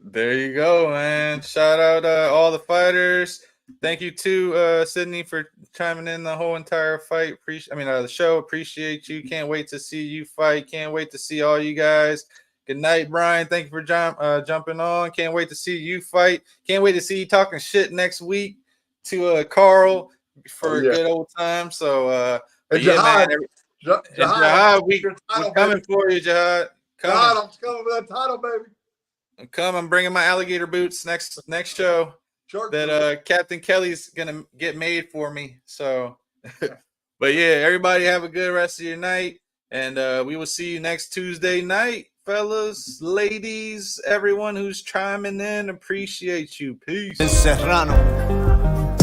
There you go, man. Shout out all the fighters. Thank you to Sydney for chiming in the whole entire fight. The show. Appreciate you. Can't wait to see you fight. Can't wait to see all you guys. Good night, Brian. Thank you for jumping on. Can't wait to see you fight. Can't wait to see you talking shit next week to Carl for a good old time. So, Jihad, Jihad, we're coming for you, Jihad. Jihad, I'm coming for that title, baby. I'm bringing my alligator boots next show. That Captain Kelly's gonna get made for me. So, but yeah, everybody have a good rest of your night, and we will see you next Tuesday night, fellas, ladies, everyone who's chiming in. Appreciate you. Peace. Serrano.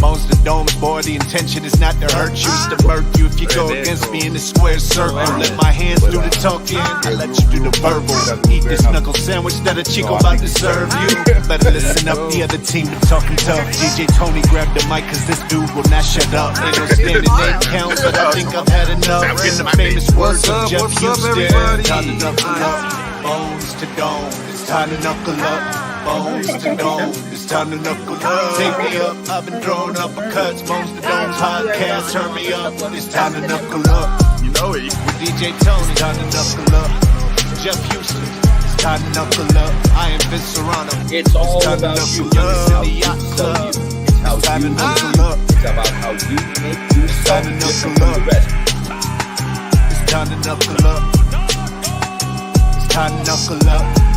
Bones the Domes, boy, the intention is not to hurt you, it's to murk you. If you go against me in the square circle, let my hands do the talking, I let you do the verbal. Eat this knuckle sandwich that a Chico about to serve you. Better listen up, the other team to talking tough. DJ Tony grab the mic, cause this dude will not shut up. Ain't no standing name count, but I think I've had enough. In the famous words of Jeff Houston, time to knuckle up. Bones to Dome, it's time to knuckle up. Bones to Dome, it's time to knuckle up. Take me up, I've been throwing uppercuts. Bones to Dome podcast, turn me up. It's time to knuckle up. You know it. With DJ Tony, it's time to knuckle up. Jeff Houston, it's time to knuckle up. I am Vince Serrano. It's all about you. Youngest in the yacht club. It's time to knuckle up. It's about how you make yourself different from the rest. It's time to knuckle up. It's time to knuckle up.